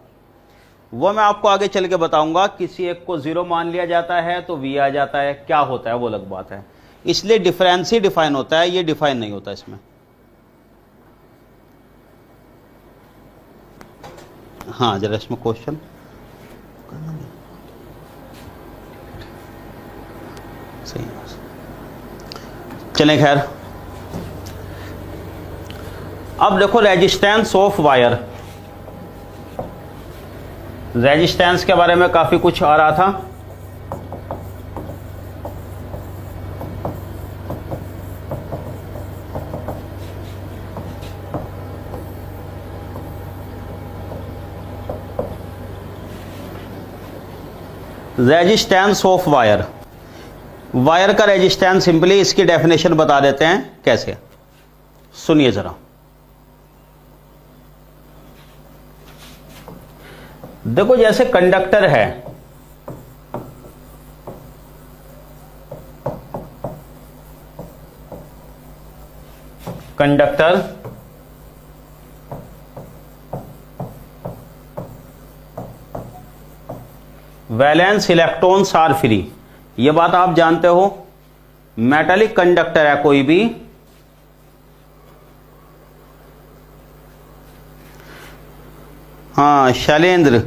वो मैं आपको आगे चल के बताऊंगा। किसी एक को 0 मान लिया जाता है तो V आ जाता है, क्या होता है वो अलग बात है। इसलिए डिफरेंस ही डिफाइन होता है, ये डिफाइन नहीं होता इसमें। हाँ, जरा इसमें क्वेश्चन सही चलें। खैर, अब देखो रेजिस्टेंस ऑफ वायर। रेजिस्टेंस के बारे में काफी कुछ आ रहा था। रेजिस्टेंस ऑफ वायर, वायर का रेजिस्टेंस सिंपली इसकी डेफिनेशन बता देते हैं कैसे, सुनिए जरा। देखो, जैसे कंडक्टर है, conductor valence electrons are free, ये बात आप जानते हो। मेटालिक कंडक्टर है कोई भी, हाँ शैलेंद्र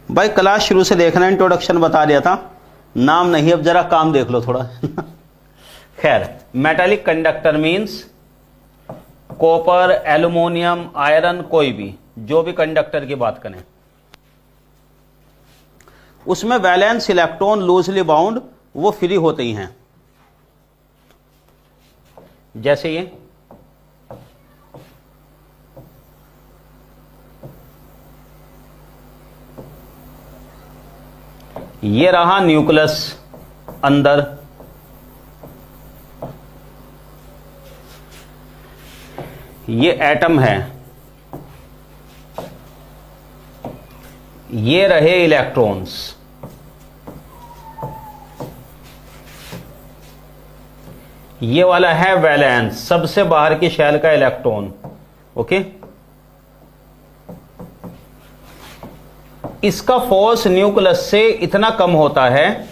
भाई, क्लास शुरू से देखना, इंट्रोडक्शन बता दिया था, नाम नहीं, अब जरा काम देख लो थोड़ा। खैर, metallic conductor means copper, aluminium, iron, कोई भी जो भी कंडक्टर की बात करें, उसमें वैलेंस इलेक्ट्रॉन लूजली बाउंड वो फ्री होते ही हैं। जैसे ये रहा न्यूक्लियस अंदर, ये एटम है, ये रहे इलेक्ट्रॉन्स, ये वाला है वैलेंस, सबसे बाहर की शेल का इलेक्ट्रॉन, ओके। इसका फोर्स न्यूक्लियस से इतना कम होता है,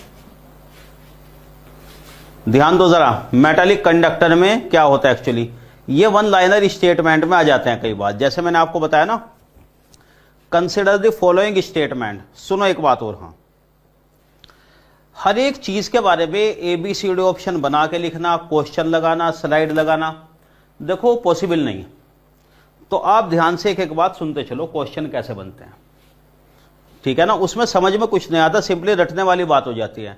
ध्यान दो जरा, मेटालिक कंडक्टर में क्या होता है एक्चुअली, ये वन लाइनर स्टेटमेंट में आ जाते हैं कई बार, जैसे मैंने आपको बताया ना, कंसिडर द फॉलोइंग स्टेटमेंट। सुनो एक बात और, हाँ, हर एक चीज के बारे में ABCD ऑप्शन बना के लिखना, क्वेश्चन लगाना, स्लाइड लगाना, देखो पॉसिबल नहीं। तो आप ध्यान से एक एक बात सुनते चलो, क्वेश्चन कैसे बनते हैं, ठीक है ना। उसमें समझ में कुछ नहीं आता, सिंपली रटने वाली बात हो जाती है।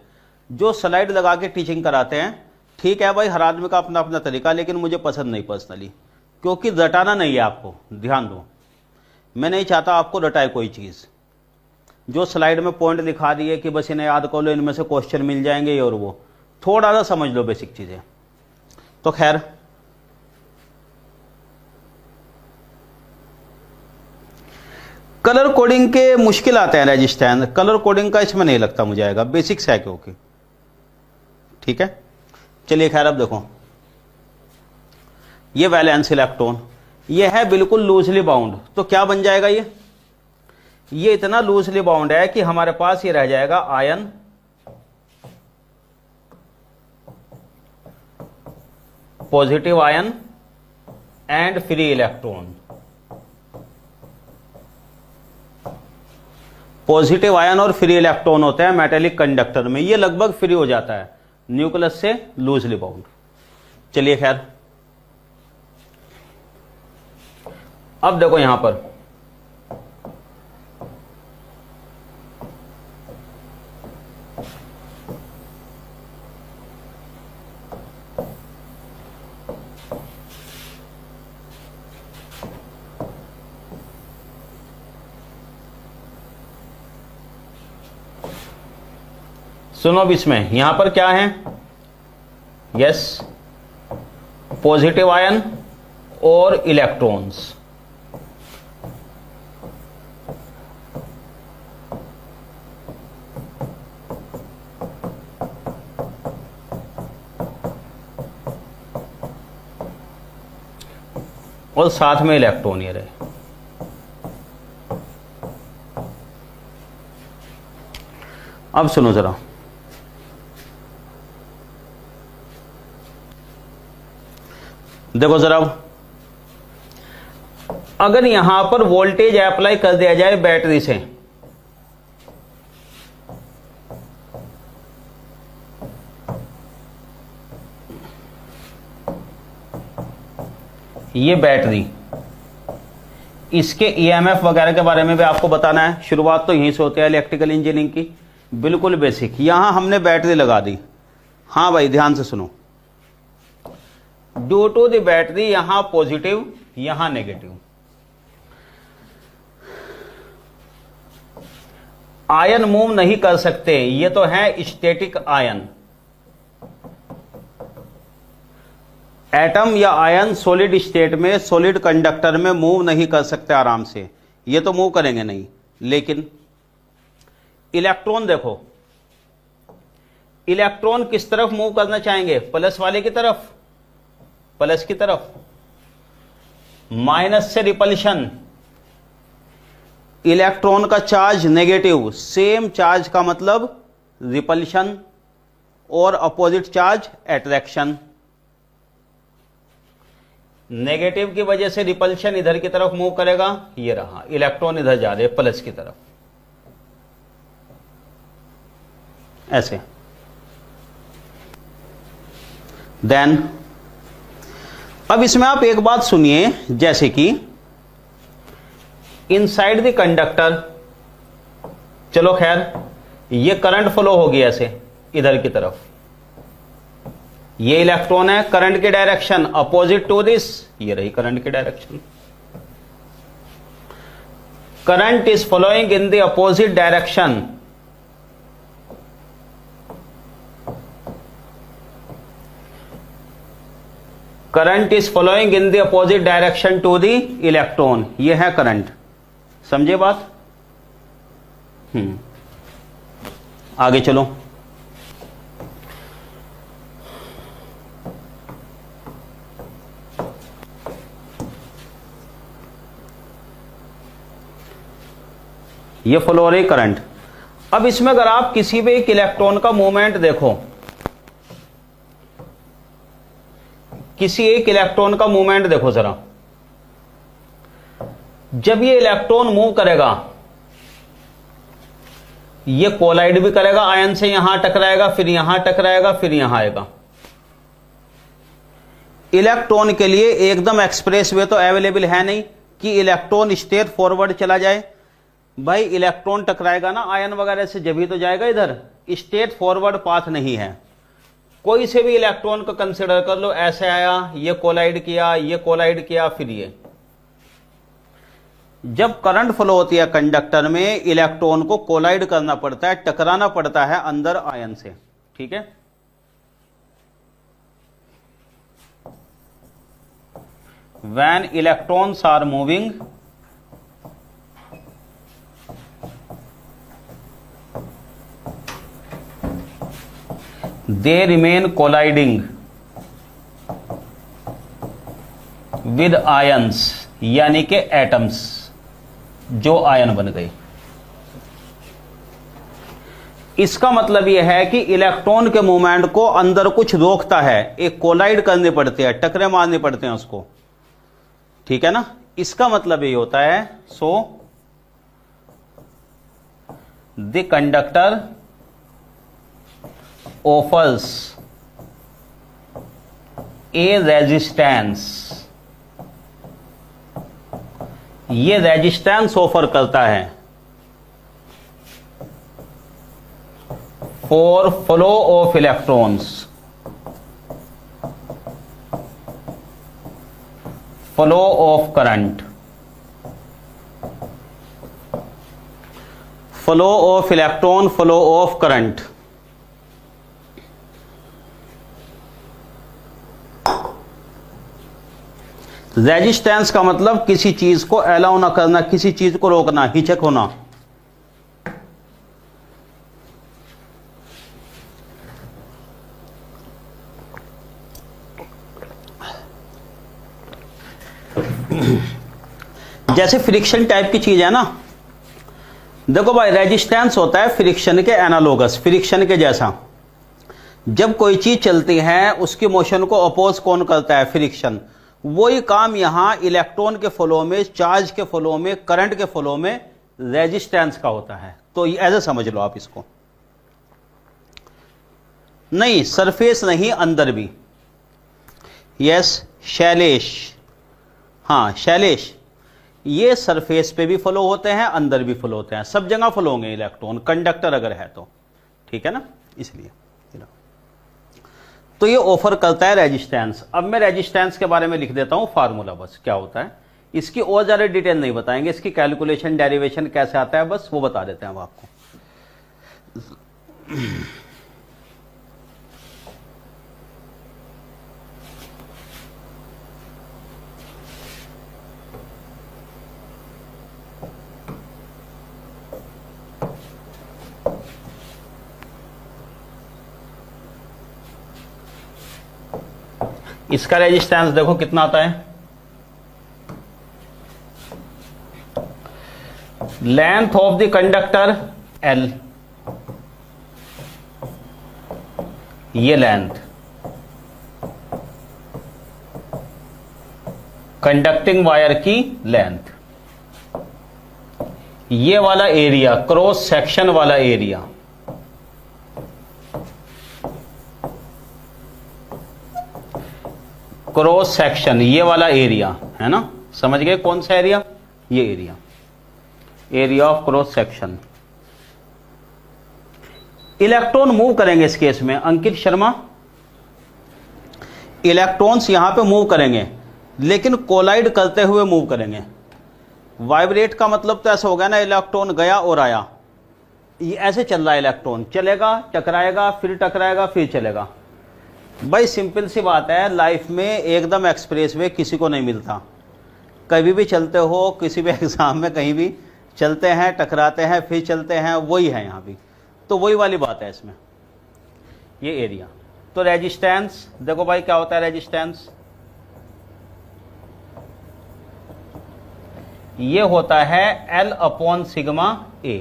जो स्लाइड लगा के टीचिंग कराते हैं, ठीक है भाई, हर आदमी का अपना अपना तरीका, लेकिन मुझे पसंद नहीं पर्सनली, क्योंकि रटाना नहीं है आपको। ध्यान दो, मैं नहीं चाहता आपको रटाए कोई चीज़। जो स्लाइड में पॉइंट लिखा दी है कि बस इन्हें याद कर लो, इनमें से क्वेश्चन मिल जाएंगे, ये और वो, थोड़ा सा समझ लो बेसिक चीज़ें। तो खैर, कलर कोडिंग के मुश्किल आते हैं रेजिस्टेंस, कलर कोडिंग का इसमें नहीं लगता मुझे आएगा, बेसिक्स है क्योंकि, ठीक है। चलिए खैर, अब देखो, ये वैलेंस इलेक्ट्रॉन, ये है बिल्कुल लूजली बाउंड, तो क्या बन जाएगा ये इतना लूजली बाउंड है कि हमारे पास ये रह जाएगा ion positive ion and free electron. Positive ion और फ्री इलेक्ट्रॉन होते हैं मेटेलिक कंडक्टर में, ये लगभग फ्री हो जाता है न्यूक्लियस से लूजली बाउंड। चलिए खैर, अब देखो यहां पर सुनो, अब इसमें यहां पर क्या है, यस, पॉजिटिव आयन और इलेक्ट्रॉन्स। और साथ में इलेक्ट्रॉन ये रहे। अब सुनो जरा, देखो जरा, अगर यहां पर वोल्टेज अप्लाई कर दिया जाए बैटरी से, ये बैटरी, इसके EMF वगैरह के बारे में भी आपको बताना है। शुरुआत तो यहीं से होती है इलेक्ट्रिकल इंजीनियरिंग की, बिल्कुल बेसिक। यहां हमने बैटरी लगा दी, हाँ भाई ध्यान से सुनो, ड्यू टू द बैटरी, यहां पॉजिटिव यहां नेगेटिव, आयन मूव नहीं कर सकते, ये तो है स्टैटिक आयन। एटम या आयन सॉलिड स्टेट में, सॉलिड कंडक्टर में मूव नहीं कर सकते आराम से, ये तो मूव करेंगे नहीं। लेकिन इलेक्ट्रॉन देखो, इलेक्ट्रॉन किस तरफ मूव करना चाहेंगे, प्लस वाले की तरफ, प्लस की तरफ। माइनस से रिपल्शन, इलेक्ट्रॉन का चार्ज नेगेटिव, सेम चार्ज का मतलब रिपल्शन, और अपोजिट चार्ज अट्रैक्शन। नेगेटिव की वजह से रिपल्शन इधर की तरफ मूव करेगा, ये रहा, इलेक्ट्रॉन इधर जा रहे प्लस की तरफ, ऐसे। देन अब इसमें आप एक बात सुनिए, जैसे कि इनसाइड द कंडक्टर, चलो खैर, ये करंट फ्लो होगी ऐसे इधर की तरफ, ये इलेक्ट्रॉन है, करंट की डायरेक्शन अपोजिट टू दिस, ये रही करंट की direction. Current is flowing in the opposite direction, current is flowing in the opposite direction to the electron, ये है करंट। समझे बात? आगे चलो, ये फ्लो हो रही करंट। अब इसमें अगर आप किसी भी एक इलेक्ट्रॉन का मूवमेंट देखो, किसी एक इलेक्ट्रॉन का मूवमेंट देखो जरा, जब ये इलेक्ट्रॉन मूव करेगा ये कोलाइड भी करेगा आयन से, यहां टकराएगा, फिर यहां टकराएगा, फिर यहां आएगा। इलेक्ट्रॉन के लिए एकदम एक्सप्रेस वे तो अवेलेबल है नहीं कि इलेक्ट्रॉन स्ट्रेट फॉरवर्ड चला जाए। भाई इलेक्ट्रॉन टकराएगा ना आयन वगैरह से, जब ही तो जाएगा इधर, स्ट्रेट फॉरवर्ड पाथ नहीं है। कोई से भी इलेक्ट्रॉन को कंसिडर कर लो, ऐसे आया, ये कोलाइड किया, ये कोलाइड किया, फिर ये। जब करंट फ्लो होती है कंडक्टर में, इलेक्ट्रॉन को कोलाइड करना पड़ता है, टकराना पड़ता है अंदर आयन से, ठीक है। When electrons are moving, they remain colliding with ions, यानी के एटम्स जो आयन बन गए। इसका मतलब यह है कि इलेक्ट्रॉन के मूवमेंट को अंदर कुछ रोकता है, एक कोलाइड करनी पड़ती है, टकरे मारने पड़ते हैं उसको, ठीक है ना। इसका मतलब ये होता है, so the conductor offers A resistance, ये रेजिस्टेंस ऑफर करता है for flow of electrons, flow of current, flow of electron, flow of current. Resistance का मतलब किसी चीज को अलाउ ना करना, किसी चीज को रोकना, हिचक होना। जैसे फ्रिक्शन टाइप की चीज है ना, देखो भाई रेजिस्टेंस होता है फ्रिक्शन के एनालोगस, फ्रिक्शन के जैसा। जब कोई चीज चलती है उसकी मोशन को अपोज कौन करता है? फ्रिक्शन। वही काम यहां इलेक्ट्रॉन के फ्लो में, चार्ज के फ्लो में, करंट के फ्लो में रेजिस्टेंस का होता है। तो ऐसे समझ लो आप इसको। नहीं, सरफेस नहीं, अंदर भी। यस शैलेश, हाँ शैलेश, ये सरफेस पे भी फ्लो होते हैं, अंदर भी फ्लो होते हैं, सब जगह फ्लो होंगे इलेक्ट्रॉन, कंडक्टर अगर है तो, ठीक है ना। इसलिए तो ये ऑफर करता है रेजिस्टेंस। अब मैं रेजिस्टेंस के बारे में लिख देता हूं फार्मूला, बस क्या होता है इसकी और ज्यादा डिटेल नहीं बताएंगे, इसकी कैलकुलेशन डेरिवेशन कैसे आता है बस वो बता देते हैं हम आपको। इसका रेजिस्टेंस देखो कितना आता है, length of the conductor L, ये लेंथ, कंडक्टिंग वायर की लेंथ, ये वाला एरिया क्रॉस सेक्शन वाला एरिया, क्रॉस सेक्शन ये वाला एरिया है ना, समझ गए कौन सा एरिया? ये area, area of cross section. Electron move करेंगे इस केस में, अंकित शर्मा, इलेक्ट्रॉन्स यहां पे मूव करेंगे लेकिन कोलाइड करते हुए मूव करेंगे। वाइब्रेट का मतलब तो ऐसा हो गया ना, इलेक्ट्रॉन गया और आया, ये ऐसे चल रहा है, इलेक्ट्रॉन चलेगा, टकराएगा, फिर टकराएगा, फिर चलेगा। भाई सिंपल सी बात है, लाइफ में एकदम एक्सप्रेस वे किसी को नहीं मिलता। कभी भी चलते हो, किसी भी एग्जाम में कहीं भी चलते हैं, टकराते हैं, फिर चलते हैं, वही है यहाँ भी। तो वही वाली बात है इसमें, ये एरिया। तो रेजिस्टेंस देखो भाई क्या होता है रेजिस्टेंस, ये होता है L upon sigma A।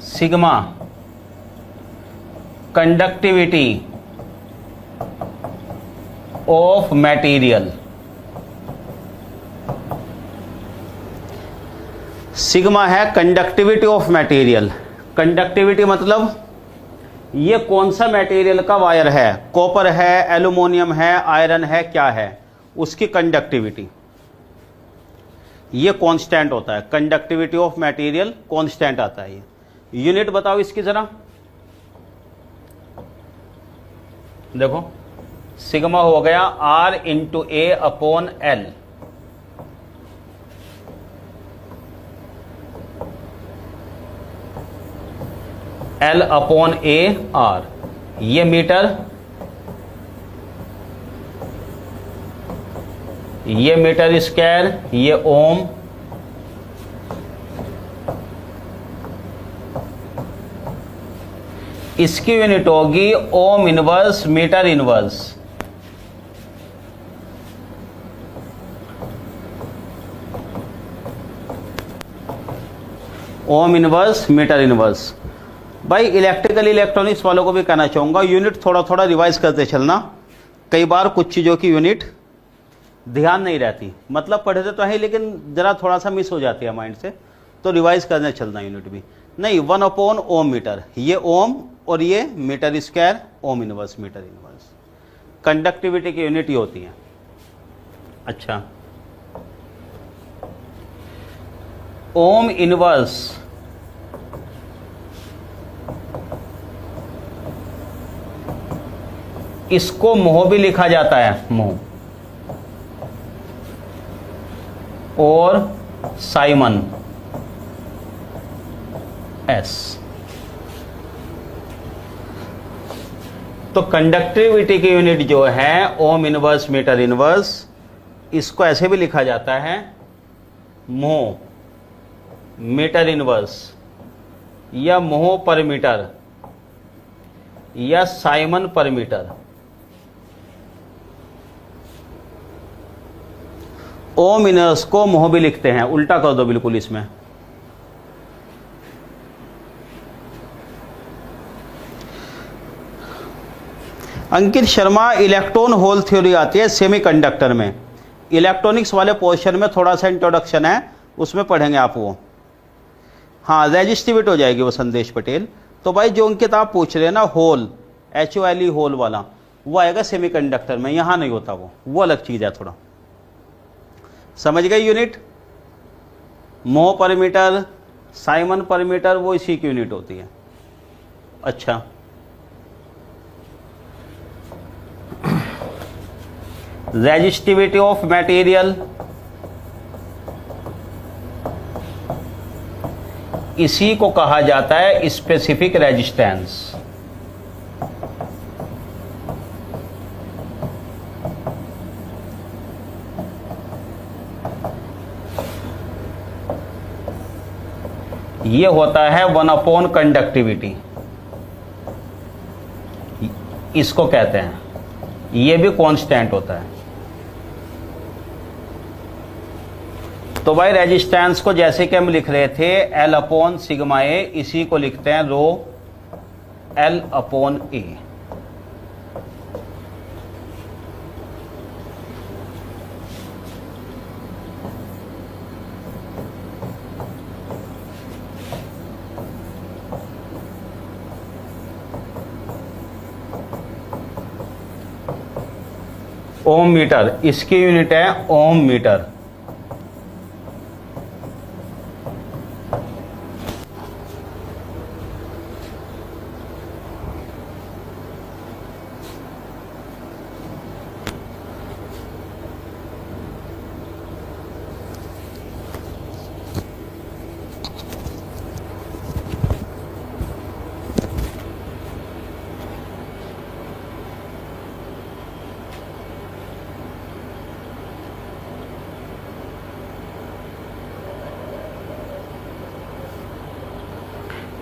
Sigma conductivity of material. Sigma है कंडक्टिविटी ऑफ मटेरियल। कंडक्टिविटी मतलब ये कौन सा मटेरियल का वायर है, कॉपर है, एल्युमिनियम है, आयरन है, क्या है, उसकी कंडक्टिविटी। ये कांस्टेंट होता है, कंडक्टिविटी ऑफ मटेरियल कांस्टेंट आता है। ये यूनिट बताओ इसकी जरा। देखो सिग्मा हो गया R into A upon L. L upon A R, ये मीटर, ये मीटर स्क्वायर, ये ओम, इसकी यूनिट होगी ohm inverse metre inverse. Ohm inverse metre inverse. भाई इलेक्ट्रिकल इलेक्ट्रॉनिक्स वालों को भी कहना चाहूंगा, यूनिट थोड़ा थोड़ा रिवाइज करते चलना। कई बार कुछ चीज़ों की यूनिट ध्यान नहीं रहती, मतलब पढ़ते तो है लेकिन जरा थोड़ा सा मिस हो जाती है माइंड से, तो रिवाइज करने चलना यूनिट भी। नहीं 1 अपॉन ओम मीटर, ये ओम और ये metre square, ohm inverse metre inverse. Conductivity की यूनिट ही होती है। अच्छा, ओम इनवर्स इसको मोह भी लिखा जाता है, मोह, और साइमन एस। तो कंडक्टिविटी की यूनिट जो है ओम इनवर्स मीटर इनवर्स, इसको ऐसे भी लिखा जाता है मोह मीटर इनवर्स, या मोह पर मीटर, या साइमन पर मीटर। ओम इनवर्स को मोह भी लिखते हैं, उल्टा कर दो बिल्कुल इसमें। Ankit Sharma, electron hole theory आती है सेमीकंडक्टर में। इलेक्ट्रॉनिक्स वाले पोर्शन में थोड़ा सा इंट्रोडक्शन है, उसमें पढ़ेंगे आप वो। हाँ रेजिस्टिविटी हो जाएगी वो संदेश पटेल। तो भाई जो अंकित आप पूछ रहे हैं ना होल, HOLE होल वाला, वो आएगा सेमीकंडक्टर में, यहां नहीं होता वो अलग चीज है थोड़ा। समझ गए यूनिट? मोह पर मीटर, साइमन पर मीटर, वो इसी की यूनिट होती है। अच्छा, रेजिस्टिविटी ऑफ मटेरियल, इसी को कहा जाता है स्पेसिफिक रेजिस्टेंस। ये होता है 1 अपॉन कंडक्टिविटी, इसको कहते हैं। ये भी कांस्टेंट होता है। तो भाई रेजिस्टेंस को जैसे कि हम लिख रहे थे L अपॉन सिग्मा ए, इसी को लिखते हैं रो L अपॉन ए। ओम मीटर, इसकी यूनिट है ओम मीटर।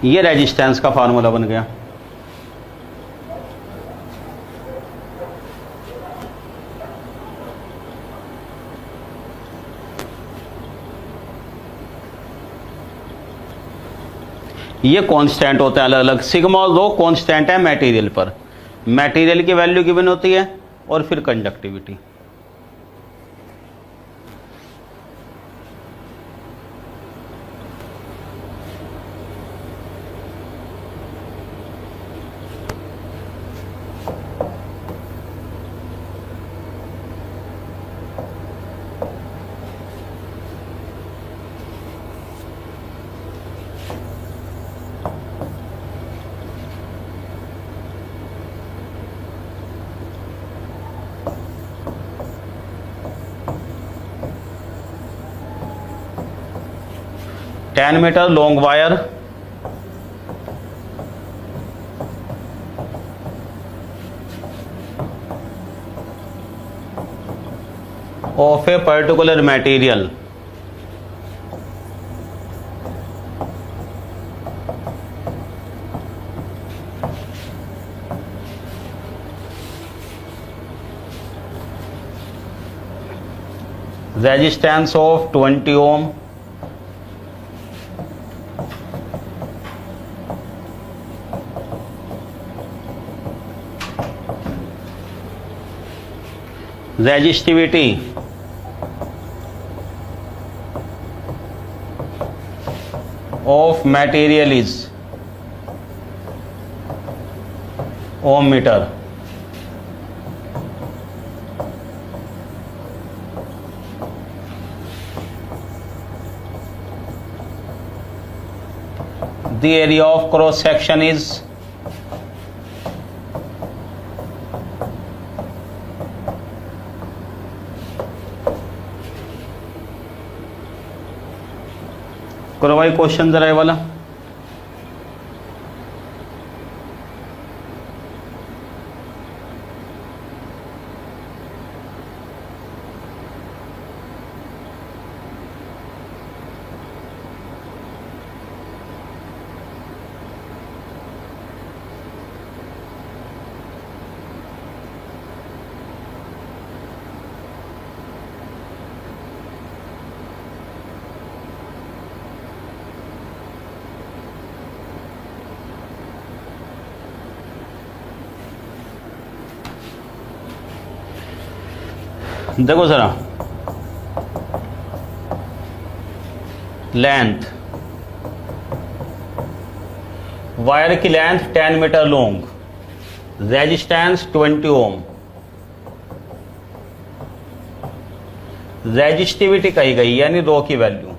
ये रेजिस्टेंस का फार्मूला बन गया। ये कांस्टेंट होते हैं अलग अलग, सिग्मा और रो कांस्टेंट है मटेरियल पर। मटेरियल की वैल्यू गिवन होती है और फिर conductivity. Ten metre long wire of a particular material resistance of 20 ohm resistivity of material is ohm meter. The area of cross section is करो भाई क्वेश्चन जरा ये वाला। देखो जरा, लेंथ, वायर की लेंथ 10 मीटर लॉन्ग, रेजिस्टेंस 20 ओम, रेजिस्टिविटी कही गई यानी रो की वैल्यू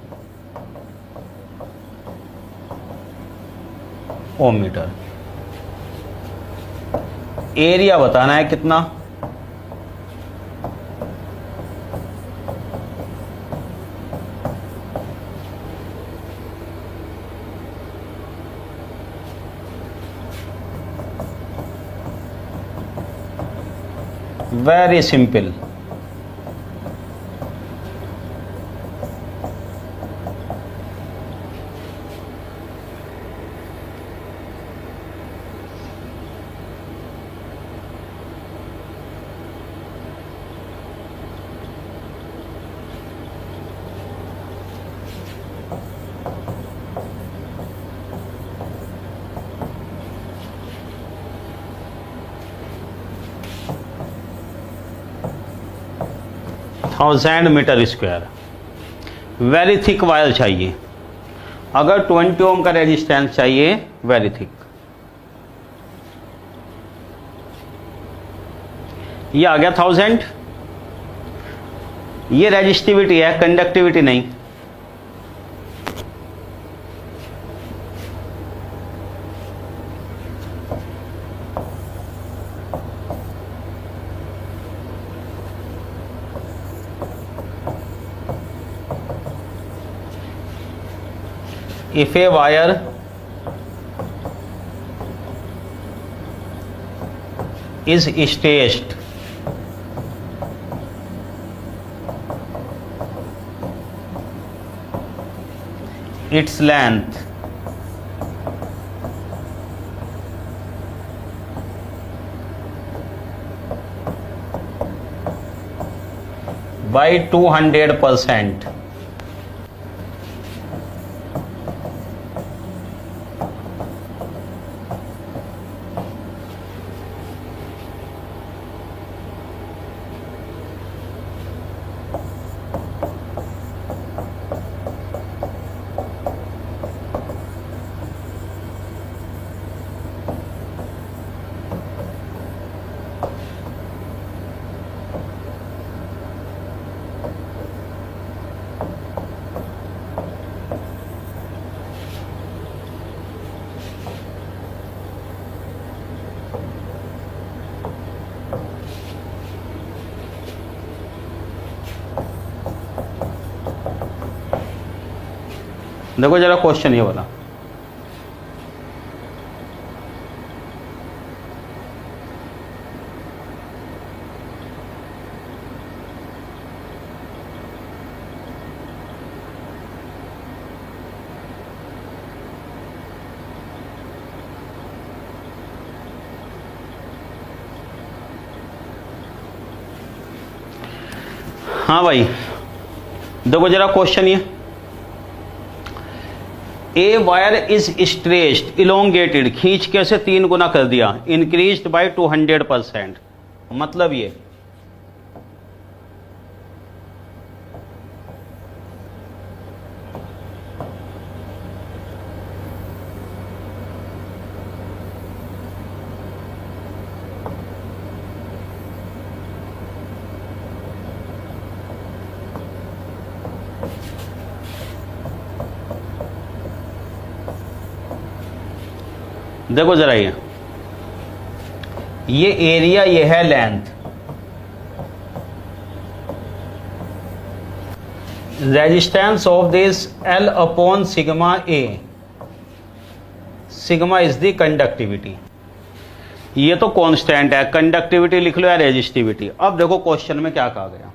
ओम मीटर, एरिया बताना है कितना, very simple. Thousand metre square, very thick wire चाहिए। अगर 20 ओम का रेजिस्टेंस चाहिए वेरी थिक, ये आ गया 1000। ये रेजिस्टिविटी है, कंडक्टिविटी नहीं। If a wire is stretched its length by 200%, देखो जरा क्वेश्चन ये वाला, हाँ भाई देखो जरा क्वेश्चन ये, a wire is stretched elongated, खींच के उसे 3 गुना कर दिया, इंक्रीज्ड बाय 200%, मतलब ये देखो जरा ये एरिया, ये है length, resistance of this L upon sigma A, sigma is the conductivity, ये तो कांस्टेंट है, कंडक्टिविटी लिख लो या रेजिस्टिविटी। अब देखो क्वेश्चन में क्या कहा गया,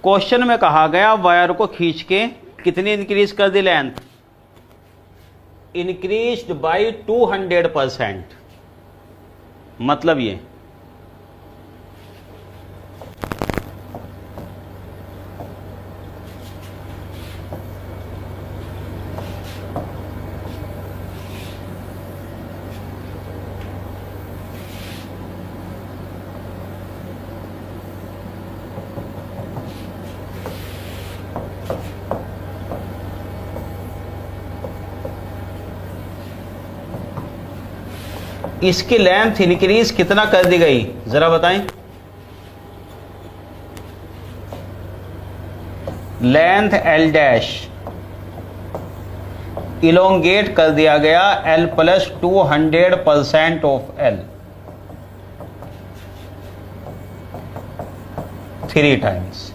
क्वेश्चन में कहा गया वायर को खींच के कितनी इंक्रीज कर दी लेंथ, इंक्रीज्ड बाय 200%, मतलब ये इसकी लेंथ इंक्रीज कितना कर दी गई, जरा बताएं। लेंथ L डैश इलोंगेट कर दिया गया L plus 200% of L, 3 times.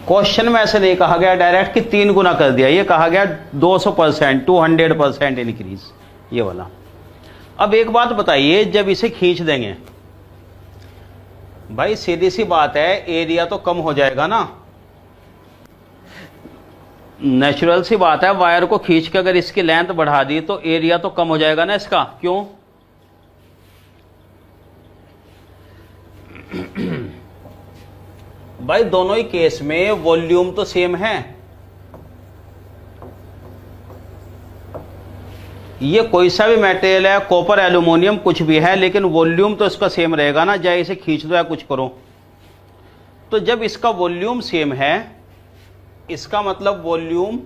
Question में ऐसे नहीं कहा गया डायरेक्ट कि 3 गुना कर दिया, ये कहा गया 200%, 200% इंक्रीज, ये वाला। अब एक बात बताइए, जब इसे खींच देंगे भाई सीधी सी बात है, एरिया तो कम हो जाएगा ना, नेचुरल सी बात है, वायर को खींच के अगर इसकी लेंथ बढ़ा दी तो एरिया तो कम हो जाएगा ना इसका, क्यों? भाई दोनों ही केस में वॉल्यूम तो सेम है, ये कोई सा भी मटेरियल है, कॉपर, एल्यूमिनियम, कुछ भी है, लेकिन वॉल्यूम तो इसका सेम रहेगा ना, चाहे इसे खींच दो या कुछ करो। तो जब इसका वॉल्यूम सेम है, इसका मतलब वॉल्यूम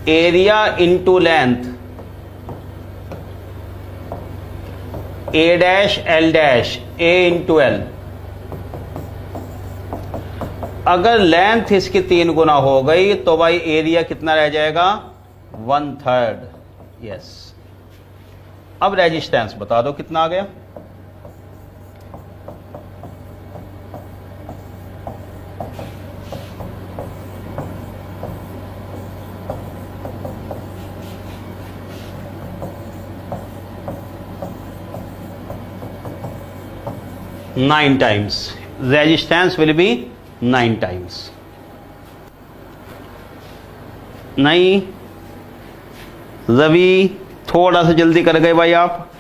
एरिया इंटू लेंथ, ए डैश एल डैश, ए इंटू एल। अगर लेंथ इसकी 3 गुना हो गई तो भाई एरिया कितना रह जाएगा, 1/3। यस, अब रेजिस्टेंस बता दो कितना आ गया। Nine times, resistance will be 9 times. नहीं रवि, थोड़ा सा जल्दी कर गए भाई आप।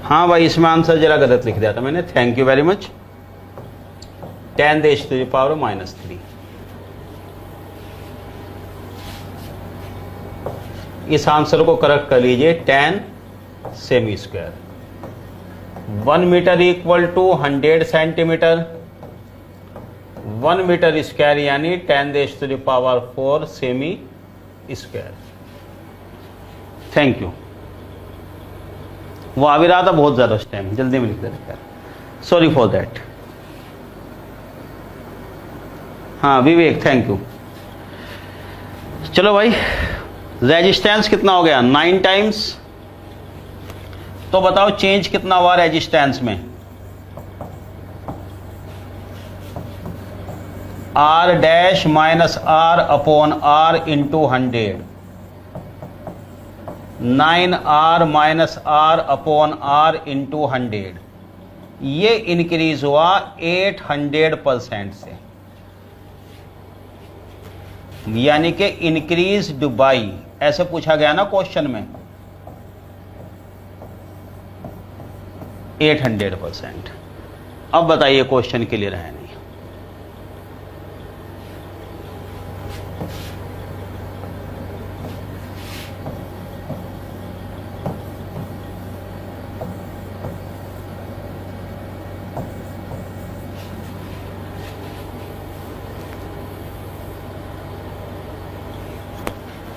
हाँ भाई, इसमें आंसर जरा गलत लिख दिया था मैंने, थैंक यू वेरी मच। 10⁻⁻3। इस आंसर को करेक्ट कर लीजिए, 10 सेमी square. 1 metre equal to 100 centimetre, 1 metre square यानी 10⁻⁴ सेमी स्क्वायर। Thank you. वो आ भी रहा था बहुत ज़्यादा उस टाइम, जल्दी में लिख देते, सॉरी फॉर दैट। हाँ विवेक, थैंक यू। चलो भाई, रेजिस्टेंस कितना हो गया? 9 टाइम्स। तो बताओ चेंज कितना हुआ रेजिस्टेंस में? R dash minus R upon R into 100। 9R minus R upon R into 100, ये इंक्रीज हुआ 800% से, यानी कि इंक्रीज बाई, ऐसे पूछा गया ना क्वेश्चन में, 800%। अब बताइए क्वेश्चन क्लियर है नहीं?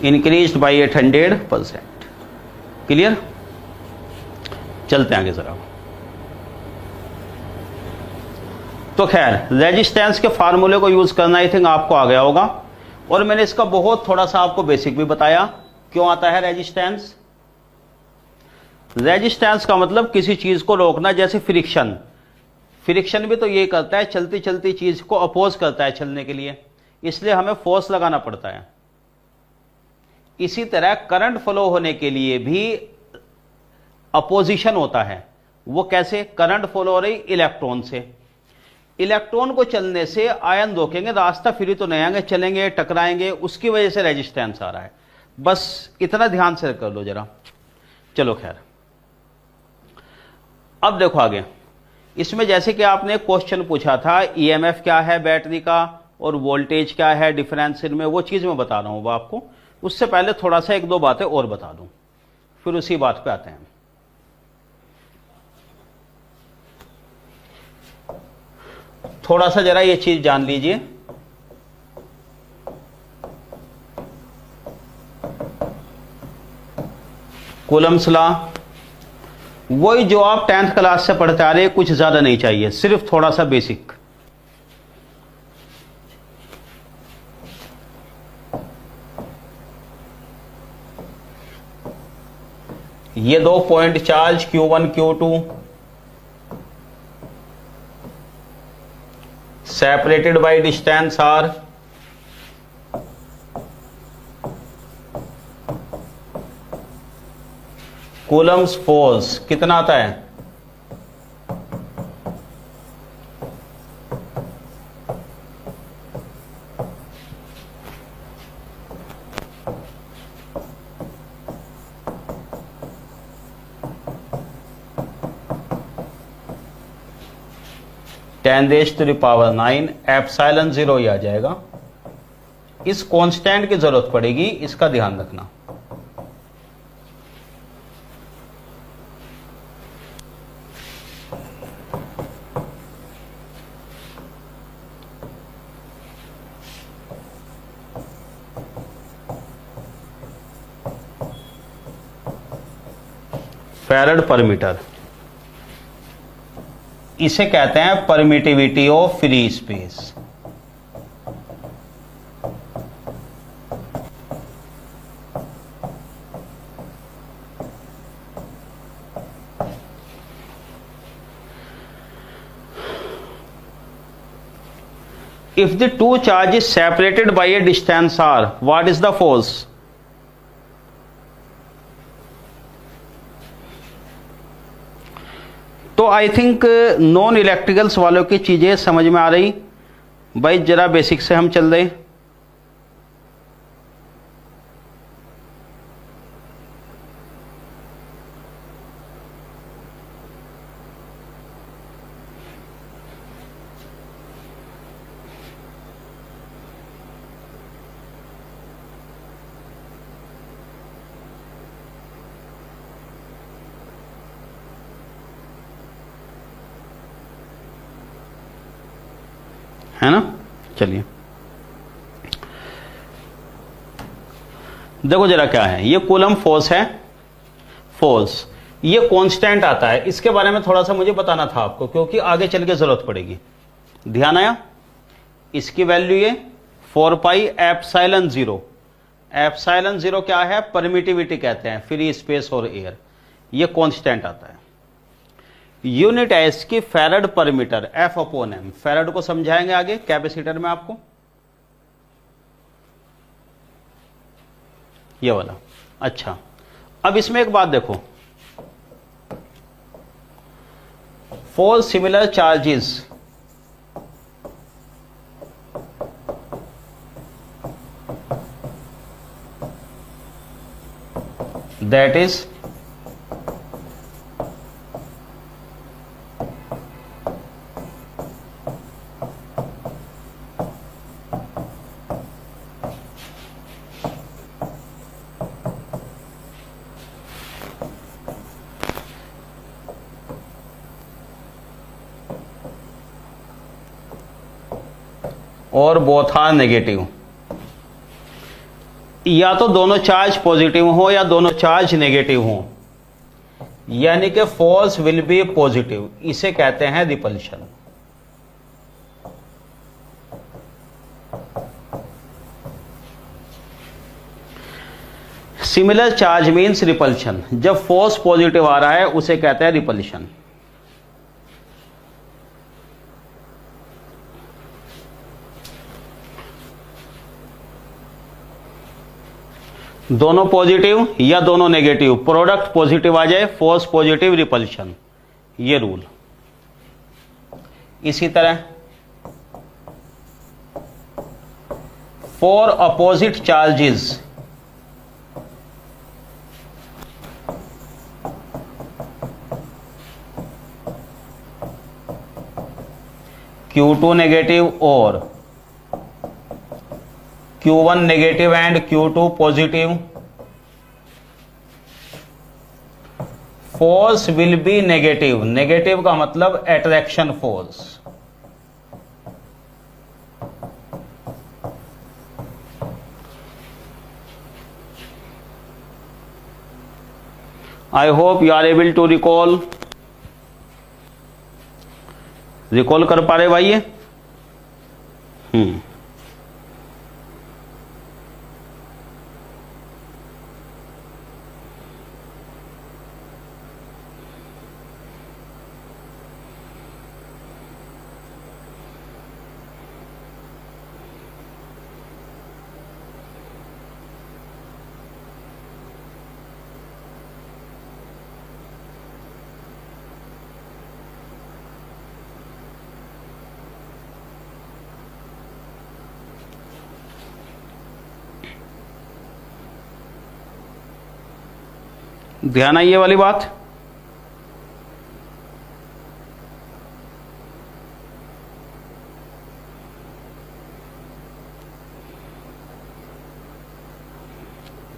Increase by 800%। क्लियर? चलते हैं आगे जरा। तो खैर, रेजिस्टेंस के फार्मूले को यूज करना आई थिंक आपको आ गया होगा, और मैंने इसका बहुत थोड़ा सा आपको बेसिक भी बताया। क्यों आता है रेजिस्टेंस? रेजिस्टेंस का मतलब किसी चीज को रोकना, जैसे फ्रिक्शन। फ्रिक्शन भी तो ये करता है, चलती चलती चीज को अपोज करता है चलने के लिए, इसलिए हमें फोर्स लगाना पड़ता है। इसी तरह करंट फ्लो होने के लिए भी अपोजिशन होता है। वो कैसे? करंट फ्लो हो रही इलेक्ट्रॉन से, इलेक्ट्रॉन को चलने से आयन रोकेंगे, रास्ता फ्री तो नहीं आएंगे, चलेंगे, टकराएंगे, उसकी वजह से रेजिस्टेंस आ रहा है। बस इतना ध्यान से कर लो जरा। चलो खैर, अब देखो आगे। इसमें जैसे कि आपने क्वेश्चन पूछा था ईएमएफ क्या है बैटरी का और वोल्टेज क्या है डिफरेंशियल में, वो चीज मैं बता रहा हूं आपको। उससे पहले थोड़ा सा 1-2 बातें और बता दूं, फिर उसी बात पे आते हैं। थोड़ा सा जरा ये चीज जान लीजिए। कूलम्स लॉ, वही जो आप 10th क्लास से पढ़ते आ रहे हैं, कुछ ज्यादा नहीं चाहिए, सिर्फ थोड़ा सा बेसिक। ये 2 point charge Q1 Q2 separated by distance R, coulomb's force कितना आता है? Ten raise to the power 9 epsilon 0 ही आ जाएगा। इस कांस्टेंट की जरूरत पड़ेगी, इसका ध्यान रखना। फैराड पर मीटर, इसे कहते हैं permittivity of free space. If the two charges separated by a distance r, what is the force? तो आई थिंक नॉन इलेक्ट्रिकल्स वालों की चीजें समझ में आ रही भाई, जरा बेसिक से हम चल रहे। है ना? चलिए देखो जरा क्या है। ये कूलम फोर्स है, फोर्स ये कांस्टेंट आता है। इसके बारे में थोड़ा सा मुझे बताना था आपको, क्योंकि आगे चल के जरूरत पड़ेगी। ध्यान आया? इसकी वैल्यू ये 4 pi epsilon zero. Epsilon zero क्या है? परमिटिविटी कहते हैं, फ्री स्पेस और एयर, ये कांस्टेंट आता है। यूनिट है इसकी farad per metre, F upon M. Farad को समझाएंगे आगे कैपेसिटर में आपको, ये वाला। अच्छा, अब इसमें एक बात देखो, four similar charges that is और बोथ आर नेगेटिव, या तो दोनों चार्ज पॉजिटिव हो या दोनों चार्ज नेगेटिव हो, यानी कि फोर्स विल बी पॉजिटिव, इसे कहते हैं repulsion. Similar charge means repulsion, जब फोर्स पॉजिटिव आ रहा है उसे कहते हैं रिपल्शन। दोनों पॉजिटिव या दोनों नेगेटिव, प्रोडक्ट पॉजिटिव आ जाए, फोर्स पॉजिटिव, रिपल्शन, ये रूल। इसी तरह for opposite charges Q2 negative और Q1 negative and Q2 positive, force will be negative. Negative का मतलब attraction force. I hope you are able to recall कर पा रहे भाई ये? ध्यान आई ये वाली बात?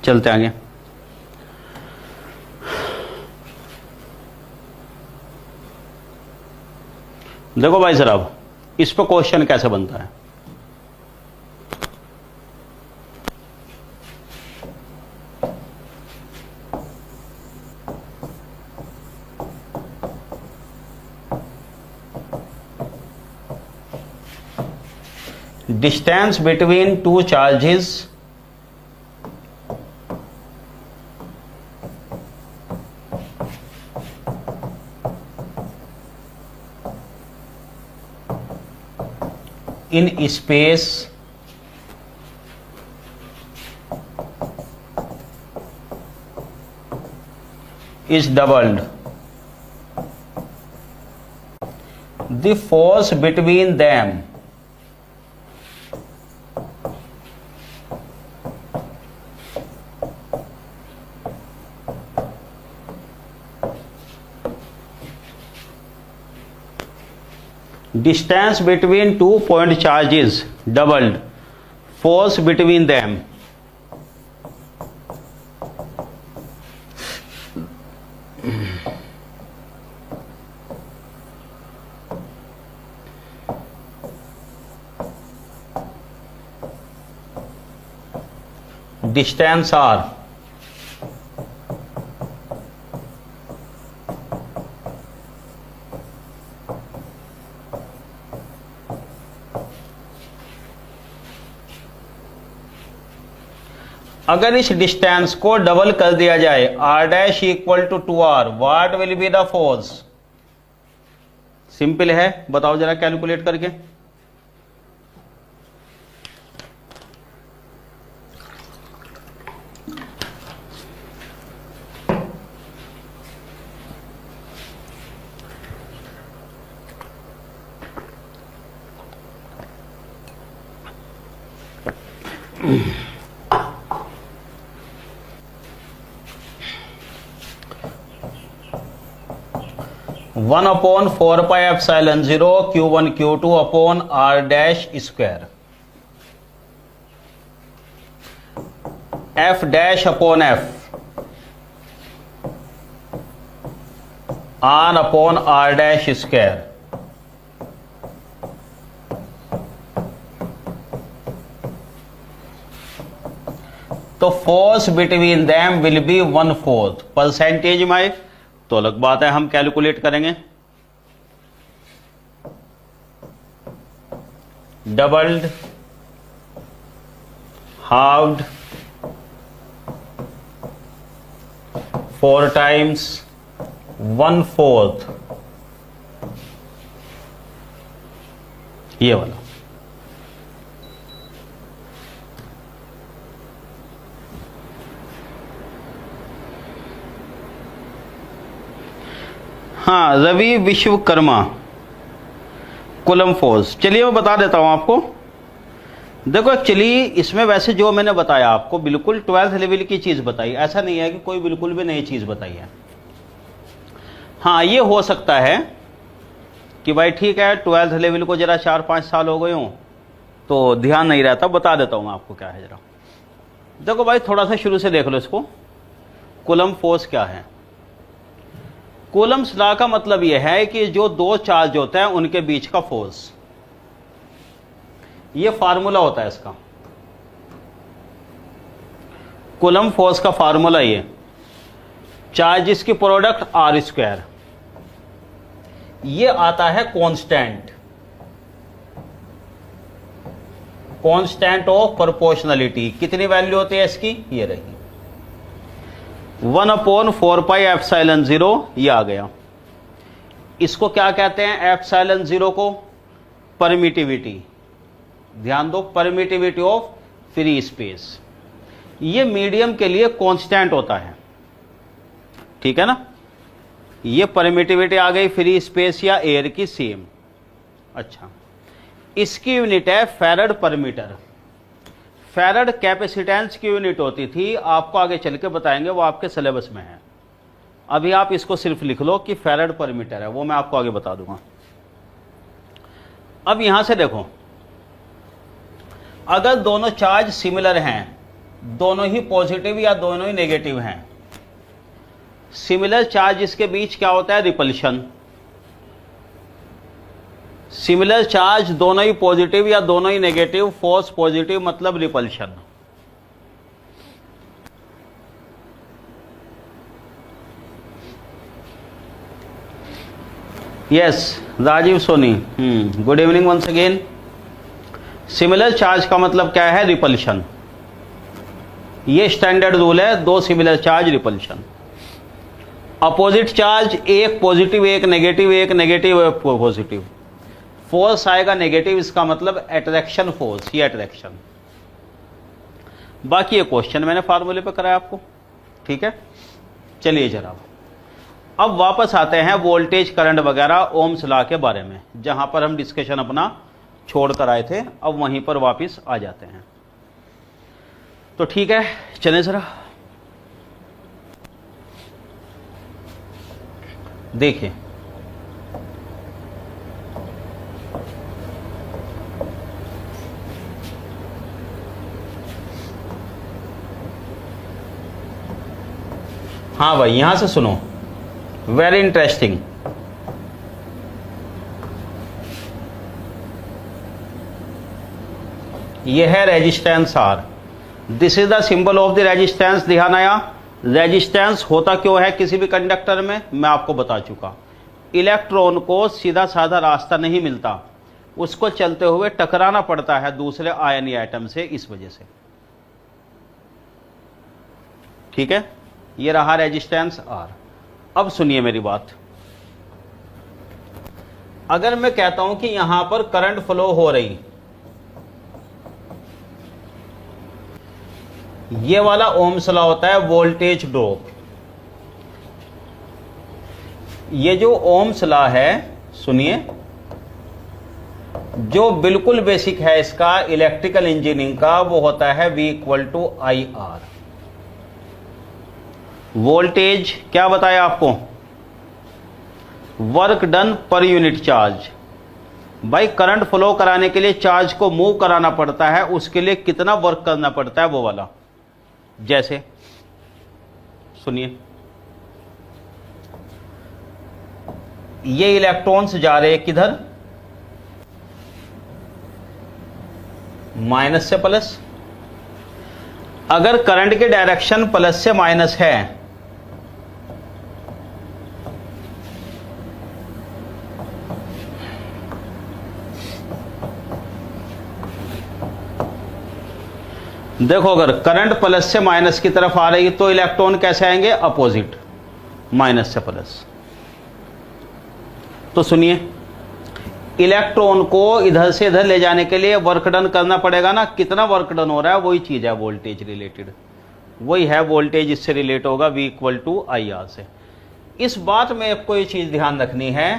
चलते आगे। देखो भाई साहब, इस पर क्वेश्चन कैसे बनता है। Distance between two charges in space is doubled. The force between them distance between two point charges doubled, force between them distance r अगर इस डिस्टेंस को डबल कर दिया जाए r dash equal to 2r, what will be the force? Simple है, बताओ जरा कैलकुलेट करके। One upon 4 pi epsilon 0 Q1 Q2 upon r dash square, f dash upon f, r upon r dash square. तो force between them will be 1/4 percentage में, तो अलग बात है, हम कैलकुलेट करेंगे। डबल्ड, हाफ्ड, 4 टाइम्स 1/4, ये वाला। हाँ, रवि विश्वकर्मा, कुलम फोर्स। चलिए मैं बता देता हूं आपको। देखो एक्चुअली इसमें वैसे जो मैंने बताया आपको बिल्कुल 12th लेवल की चीज बताई, ऐसा नहीं है कि कोई बिल्कुल भी नई चीज बताई है। हाँ, ये हो सकता है कि भाई ठीक है 12th लेवल को जरा 4-5 साल हो गए हों तो ध्यान नहीं रहता, बता देता हूं मैं आपको क्या है जरा। देखो भाई थोड़ा सा शुरू से देख लो इसको। कुलम फोर्स क्या है? कूलम्स लॉ का मतलब यह है कि जो दो चार्ज होते हैं उनके बीच का फोर्स, यह फार्मूला होता है इसका। कूलम फोर्स का फार्मूला ये, चार्जेस की प्रोडक्ट आर स्क्वायर, ये आता है कांस्टेंट, कांस्टेंट ऑफ प्रोपोर्शनलिटी। कितनी वैल्यू होती है इसकी? ये रही 1/4 पाई एप्सिलॉन 0, ये आ गया। इसको क्या कहते हैं? एप्सिलॉन 0 को परमिटिविटी, ध्यान दो, परमिटिविटी ऑफ फ्री स्पेस। ये मीडियम के लिए कांस्टेंट होता है, ठीक है ना। ये परमिटिविटी आ गई फ्री स्पेस या एयर की, सेम। अच्छा, इसकी यूनिट है farad per metre. Farad capacitance की यूनिट होती थी, आपको आगे चल के बताएंगे, वो आपके सिलेबस में है। अभी आप इसको सिर्फ लिख लो कि फैराड पर मीटर है, वो मैं आपको आगे बता दूंगा। अब यहां से देखो, अगर दोनों चार्ज सिमिलर हैं, दोनों ही पॉजिटिव या दोनों ही नेगेटिव हैं, सिमिलर चार्ज के बीच क्या होता है? रिपल्शन। सिमिलर चार्ज दोनों ही पॉजिटिव या दोनों ही नेगेटिव, फोर्स पॉजिटिव मतलब repulsion. Yes Rajiv Soni, good evening once again. Similar charge का मतलब क्या है? रिपल्शन। ये स्टैंडर्ड रूल है, दो similar charge repulsion. Opposite charge, एक पॉजिटिव एक नेगेटिव, एक नेगेटिव एक पॉजिटिव, फोर्स आएगा नेगेटिव, इसका मतलब अट्रैक्शन फोर्स, ये अट्रैक्शन। बाकी ये क्वेश्चन मैंने फार्मूले पे कराया आपको, ठीक है। चलिए जरा अब वापस आते हैं वोल्टेज करंट वगैरह ओम्स लॉ के बारे में, जहां पर हम डिस्कशन अपना छोड़ कर आए थे, अब वहीं पर वापस आ जाते हैं। तो ठीक है, चलें जरा देखिए। हाँ भाई यहां से सुनो, वेरी इंटरेस्टिंग। यह है resistance R, this is the symbol of the resistance. ध्यान आया? रेजिस्टेंस होता क्यों है किसी भी कंडक्टर में, मैं आपको बता चुका। इलेक्ट्रॉन को सीधा साधा रास्ता नहीं मिलता, उसको चलते हुए टकराना पड़ता है दूसरे आयन या एटम से, इस वजह से। ठीक है, ये रहा रेजिस्टेंस R। अब सुनिए मेरी बात, अगर मैं कहता हूं कि यहां पर करंट फ्लो हो रही, ये वाला ओम्स लॉ होता है वोल्टेज ड्रॉप। ये जो ओम्स लॉ है, सुनिए, जो बिल्कुल बेसिक है इसका इलेक्ट्रिकल इंजीनियरिंग का, वो होता है V = IR। वोल्टेज क्या बताया आपको, work done per unit charge. भाई करंट फ्लो कराने के लिए चार्ज को मूव कराना पड़ता है, उसके लिए कितना वर्क करना पड़ता है वो वाला। जैसे सुनिए, ये इलेक्ट्रॉन्स जा रहे हैं किधर, माइनस से प्लस। अगर करंट की डायरेक्शन प्लस से माइनस है, देखो अगर करंट प्लस से माइनस की तरफ आ रही है तो इलेक्ट्रॉन कैसे आएंगे, अपोजिट, माइनस से प्लस। तो सुनिए, इलेक्ट्रॉन को इधर से इधर ले जाने के लिए वर्क डन करना पड़ेगा ना, कितना वर्क डन हो रहा है, वही चीज है वोल्टेज रिलेटेड, वही है वोल्टेज, इससे रिलेट होगा V = IR से। इस बात में आपको ये चीज ध्यान रखनी है,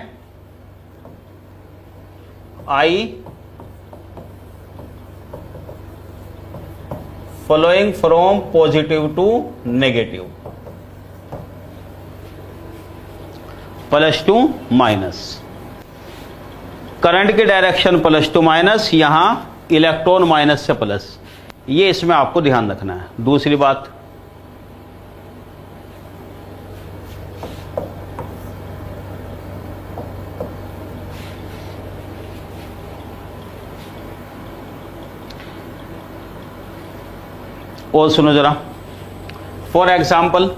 I flowing from positive to negative, plus to minus, current की डायरेक्शन प्लस टू माइनस, यहां इलेक्ट्रॉन माइनस से प्लस, ये इसमें आपको ध्यान रखना है। दूसरी बात, और सुनो जरा, for example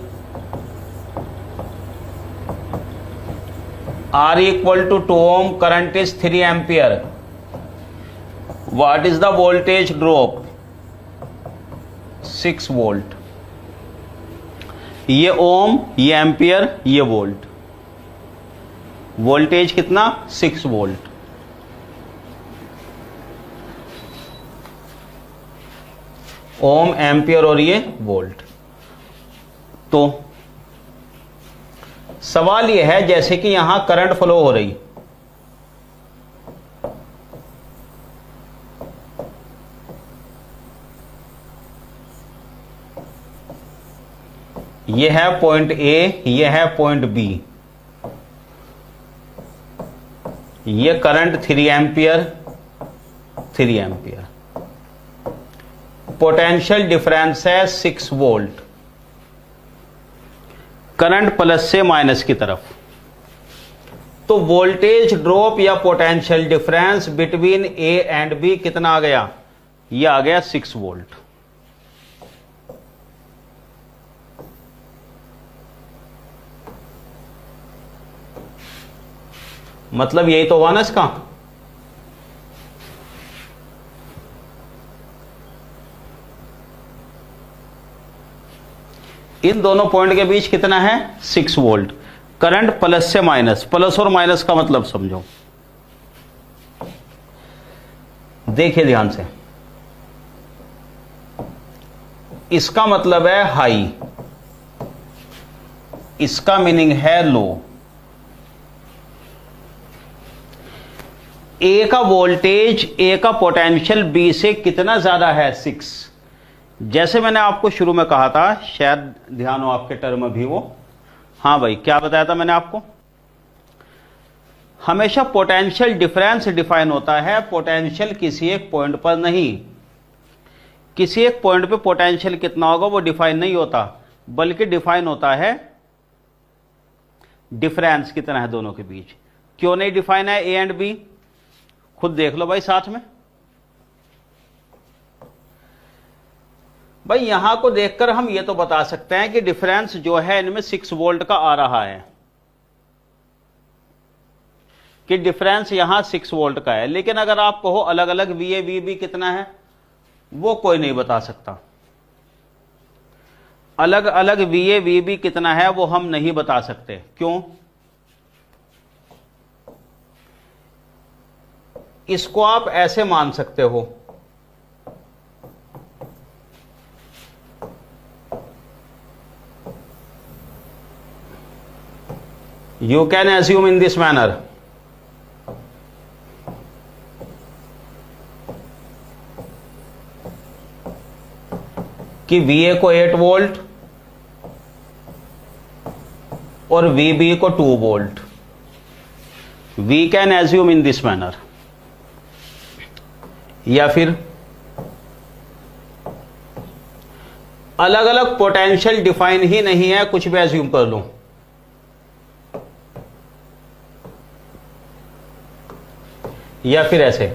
R = 2 ohm, current is 3 ampere. What is the voltage drop? 6 volt. ये ओम, ये एम्पियर, ये वोल्ट, वोल्टेज कितना, 6 वोल्ट। ओम, एम्पियर और ये वोल्ट। तो सवाल यह है, जैसे कि यहां करंट फ्लो हो रही, यह है पॉइंट ए, यह है पॉइंट बी, यह current 3 ampere, 3 ampere, potential difference है 6 वोल्ट, करंट प्लस से माइनस की तरफ। तो वोल्टेज ड्रॉप या potential difference between A and B कितना आ गया, यह आ गया 6 वोल्ट। मतलब यही तो हुआ ना इसका। इन दोनों पॉइंट के बीच कितना है, 6 वोल्ट। करंट प्लस से माइनस, प्लस और माइनस का मतलब समझो, देखिए ध्यान से, इसका मतलब है हाई, इसका मीनिंग है लो। ए का वोल्टेज, ए का पोटेंशियल बी से कितना ज्यादा है, 6। जैसे मैंने आपको शुरू में कहा था, शायद ध्यान हो आपके टर्म अभी वो, हाँ भाई क्या बताया था मैंने आपको, हमेशा पोटेंशियल डिफरेंस डिफाइन होता है पोटेंशियल किसी एक पॉइंट पर नहीं। किसी एक पॉइंट पे पोटेंशियल कितना होगा वो डिफाइन नहीं होता, बल्कि डिफाइन होता है डिफरेंस कितना है दोनों के बीच। क्यों नहीं डिफाइन है ए एंड बी, खुद देख लो भाई साथ में। भाई यहां को देखकर हम ये तो बता सकते हैं कि डिफरेंस जो है इनमें 6 वोल्ट का आ रहा है, कि डिफरेंस यहां 6 वोल्ट का है। लेकिन अगर आप कहो अलग अलग वी ए वी बी कितना है, वो कोई नहीं बता सकता। अलग अलग VA VB कितना है वो हम नहीं बता सकते। क्यों? इसको आप ऐसे मान सकते हो, you can assume in this manner कि VA को 8 वोल्ट और VB को 2 volt. We can assume in this manner. या फिर अलग अलग पोटेंशियल डिफाइन ही नहीं है, कुछ भी एज्यूम कर लो। या फिर ऐसे,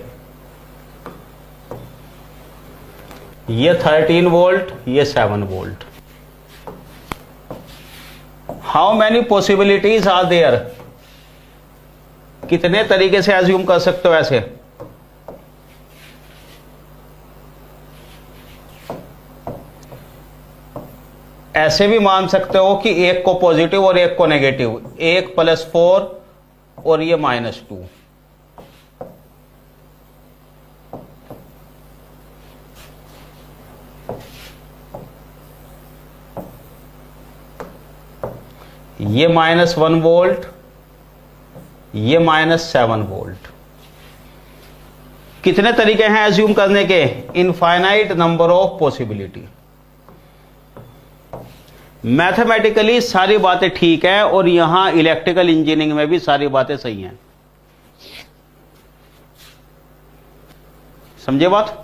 ये 13 वोल्ट, ये 7 volt. How many possibilities are there? कितने तरीके से एज्यूम कर सकते हो ऐसे? ऐसे भी मान सकते हो कि एक को पॉजिटिव और एक को नेगेटिव, 1 + 4 और ये -2। ये -1 वोल्ट, ये -7 वोल्ट। कितने तरीके हैं एज्यूम करने के? Infinite number of possibility. Mathematically सारी बातें ठीक है और यहां इलेक्ट्रिकल इंजीनियरिंग में भी सारी बातें सही हैं। समझे बात?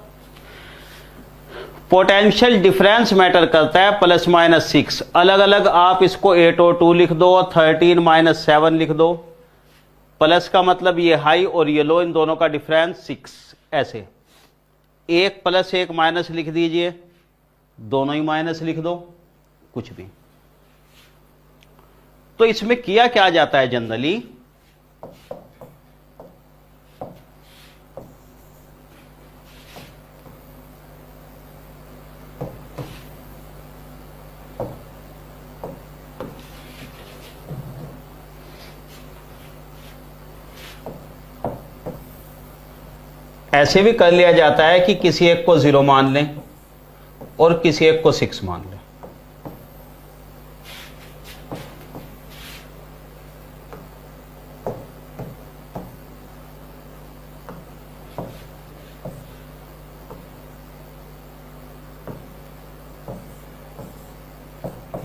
पोटेंशियल डिफरेंस मैटर करता है, +-6। अलग अलग आप इसको 8 और 2 लिख दो, 13 - 7 लिख दो। प्लस का मतलब ये हाई और ये लो, इन दोनों का डिफरेंस 6। ऐसे 1 + 1 माइनस लिख दीजिए, दोनों ही माइनस लिख दो, कुछ भी। तो इसमें किया क्या जाता है जनरली, ऐसे भी कर लिया जाता है कि किसी एक को 0 मान लें और किसी एक को 6 मान लें।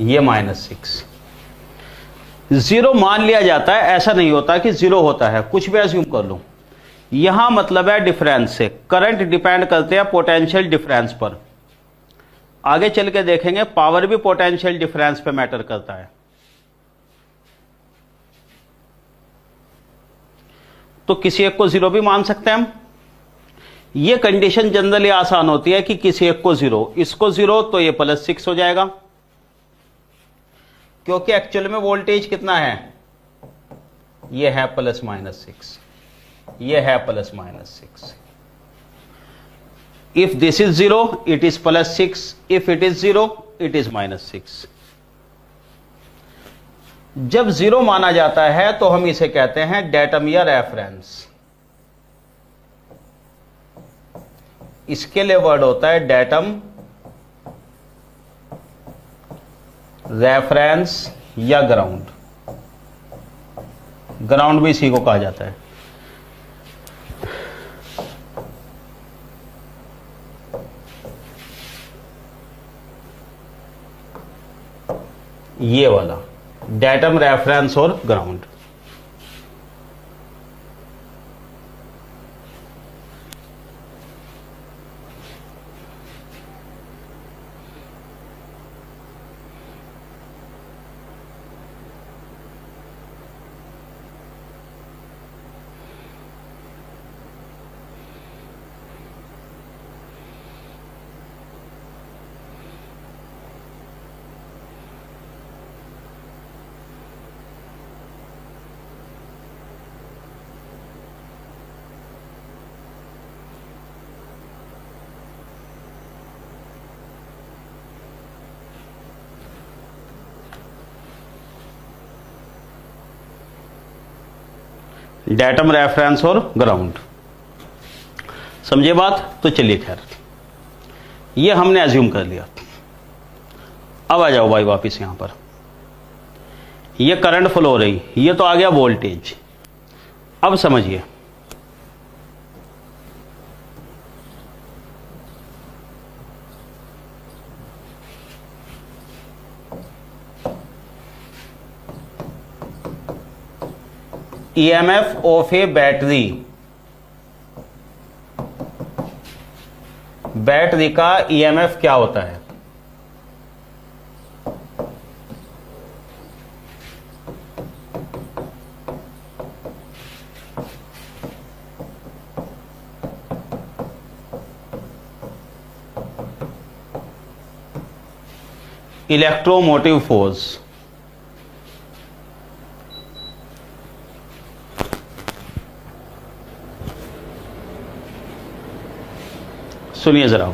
ये -6 0 मान लिया जाता है। ऐसा नहीं होता कि 0 होता है, कुछ भी एज्यूम कर लो। यहां मतलब है डिफरेंस से। करंट डिपेंड करते हैं पोटेंशियल डिफरेंस पर। आगे चल के देखेंगे पावर भी पोटेंशियल डिफरेंस पे मैटर करता है। तो किसी एक को 0 भी मान सकते हैं हम। ये कंडीशन जनरली आसान होती है कि किसी एक को 0, इसको 0 तो ये +6 हो जाएगा, क्योंकि एक्चुअल में वोल्टेज कितना है, ये है +-6, ये है +-6। If this is 0 it is +6, if it is 0 it is -6। जब 0 माना जाता है तो हम इसे कहते हैं डेटम या रेफरेंस। इसके लिए वर्ड होता है डेटम, रेफरेंस या ग्राउंड। ग्राउंड भी इसी को कहा जाता है। ये वाला डेटम, रेफरेंस और ग्राउंड। डेटम, रेफरेंस और ग्राउंड। समझे बात? तो चलिए खैर, ये हमने एज्यूम कर लिया। अब आ जाओ भाई वापस यहां पर, ये करंट फ्लो हो रही, ये तो आ गया वोल्टेज। अब समझिए, EMF of A battery, battery का ईएमएफ क्या होता है? Electromotive force. सुनिए जरा,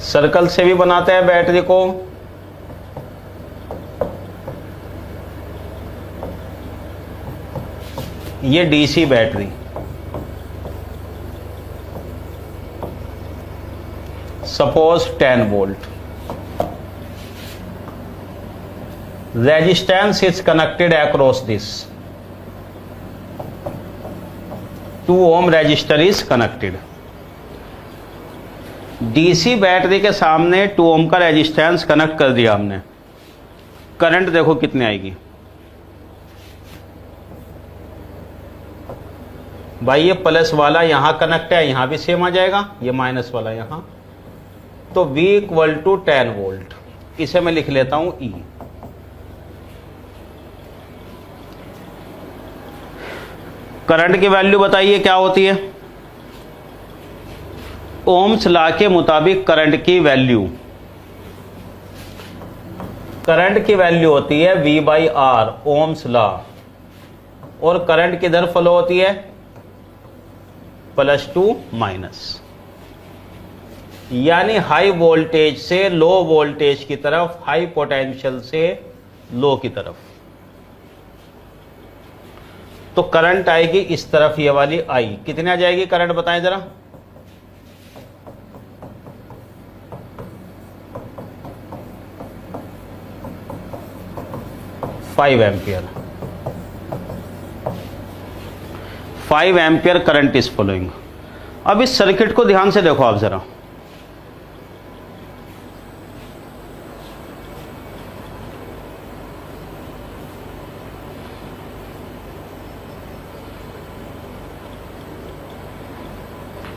सर्कल से भी बनाते हैं बैटरी को, ये DC battery, suppose 10 volt, resistance is connected across this, 2 ohm resistor is connected. DC battery के सामने 2 ओम का रेजिस्टेंस कनेक्ट कर दिया हमने, करंट देखो कितनी आएगी भाई। ये प्लस वाला यहां कनेक्ट है, यहां भी सेम आ जाएगा, ये माइनस वाला यहां, तो V इक्वल टू 10 वोल्ट, इसे मैं लिख लेता हूं E। करंट की वैल्यू बताइए क्या होती है? ओम्स लॉ के मुताबिक करंट की वैल्यू, करंट की वैल्यू होती है V by R, Ohm's law, और करंट किधर फ्लो होती है? +2 माइनस, यानी हाई वोल्टेज से लो वोल्टेज की तरफ, हाई पोटेंशियल से लो की तरफ। तो करंट आएगी इस तरफ, ये वाली आई, कितने आ जाएगी करंट बताएं जरा? Five ampere, 5 ampere current is flowing. अब इस सर्किट को ध्यान से देखो आप जरा,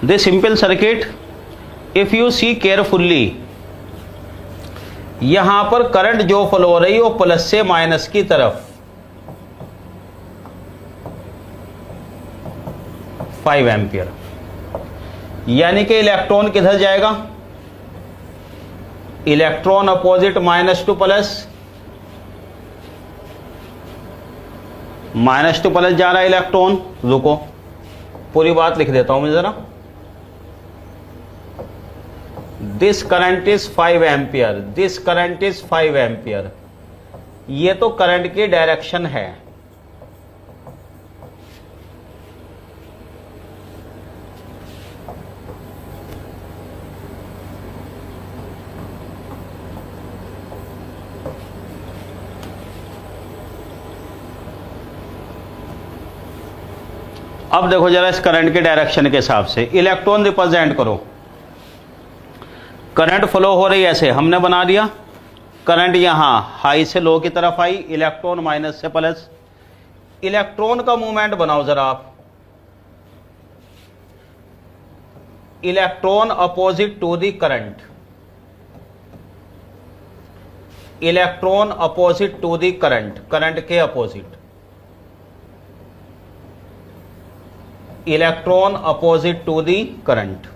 this simple circuit, if you see carefully, यहां पर करंट जो फ्लो हो रही है वो प्लस से माइनस की तरफ, 5 एम्पियर, यानी कि इलेक्ट्रॉन किधर जाएगा? Electron opposite minus two plus, minus two plus जा रहा है इलेक्ट्रॉन। रुको, पूरी बात लिख देता हूं मैं जरा। This current is 5 ampere, this current is 5 ampere, ये तो करंट की डायरेक्शन है। अब देखो जरा इस करंट के डायरेक्शन के हिसाब से इलेक्ट्रॉन रिप्रेजेंट करो। करंट फ्लो हो रही है ऐसे, हमने बना दिया करंट यहां हाई से लो की तरफ आई, इलेक्ट्रॉन माइनस से प्लस। इलेक्ट्रॉन का मूवमेंट बनाओ जरा आप, electron opposite to the current, electron opposite to the current, current के opposite, electron opposite to the current.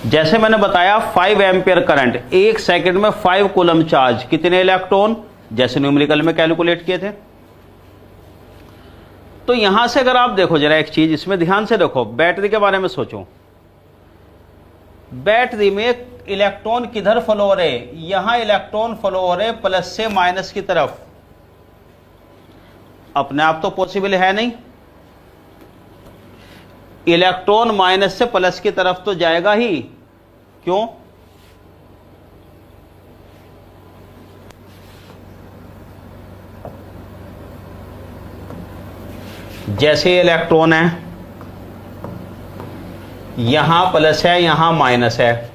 जैसे मैंने बताया 5 एम्पियर करंट, 1 सेकंड में 5 कूलम चार्ज, कितने इलेक्ट्रॉन, जैसे न्यूमेरिकल में कैलकुलेट किए थे। तो यहां से अगर आप देखो जरा एक चीज, इसमें ध्यान से देखो, बैटरी के बारे में सोचो। बैटरी में इलेक्ट्रॉन किधर फ्लो हो रहे, यहां इलेक्ट्रॉन फ्लो हो रहे प्लस से माइनस की तरफ। अपने आप तो पॉसिबल है नहीं, इलेक्ट्रॉन माइनस से प्लस की तरफ तो जाएगा ही। क्यों? जैसे इलेक्ट्रॉन है, यहां प्लस है यहां माइनस है,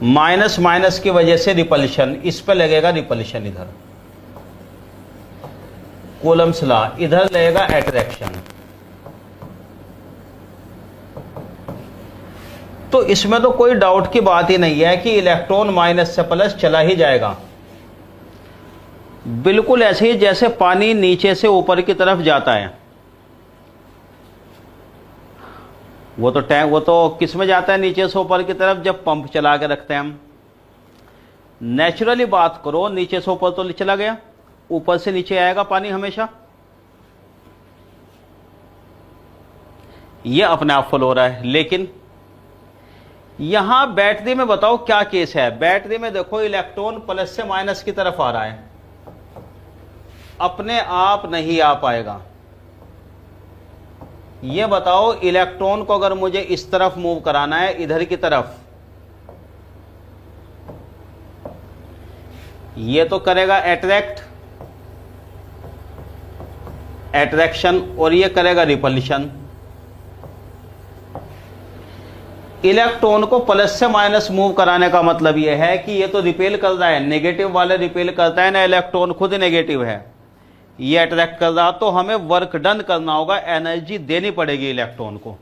माइनस माइनस की वजह से रिपल्शन, इस पे लगेगा रिपल्शन, इधर कूलम्स लॉ, इधर लगेगा अट्रैक्शन। तो इसमें तो कोई डाउट की बात ही नहीं है कि इलेक्ट्रॉन माइनस से प्लस चला ही जाएगा। बिल्कुल ऐसे ही जैसे पानी नीचे से ऊपर की तरफ जाता है, वो तो टैंक, वो तो किस में जाता है नीचे से ऊपर की तरफ, जब पंप चला के रखते हैं हम। नेचुरली बात करो, नीचे से ऊपर तो चला गया, ऊपर से नीचे आएगा पानी हमेशा, ये अपने आप फ्लो हो रहा है। लेकिन यहां बैटरी में बताओ क्या केस है। बैटरी में देखो इलेक्ट्रॉन प्लस से माइनस की तरफ आ रहा है, अपने आप नहीं आ पाएगा। ये बताओ इलेक्ट्रॉन को अगर मुझे इस तरफ मूव कराना है, इधर की तरफ, ये तो करेगा अट्रैक्ट, अट्रैक्शन, और ये करेगा रिपल्शन। इलेक्ट्रॉन को प्लस से माइनस मूव कराने का मतलब यह है कि ये तो रिपेल कर रहा है, नेगेटिव वाले रिपेल करता है ना, इलेक्ट्रॉन खुद नेगेटिव है, ये अट्रैक्ट कर रहा। तो हमें वर्क डन करना होगा, एनर्जी देनी पड़ेगी इलेक्ट्रॉन को,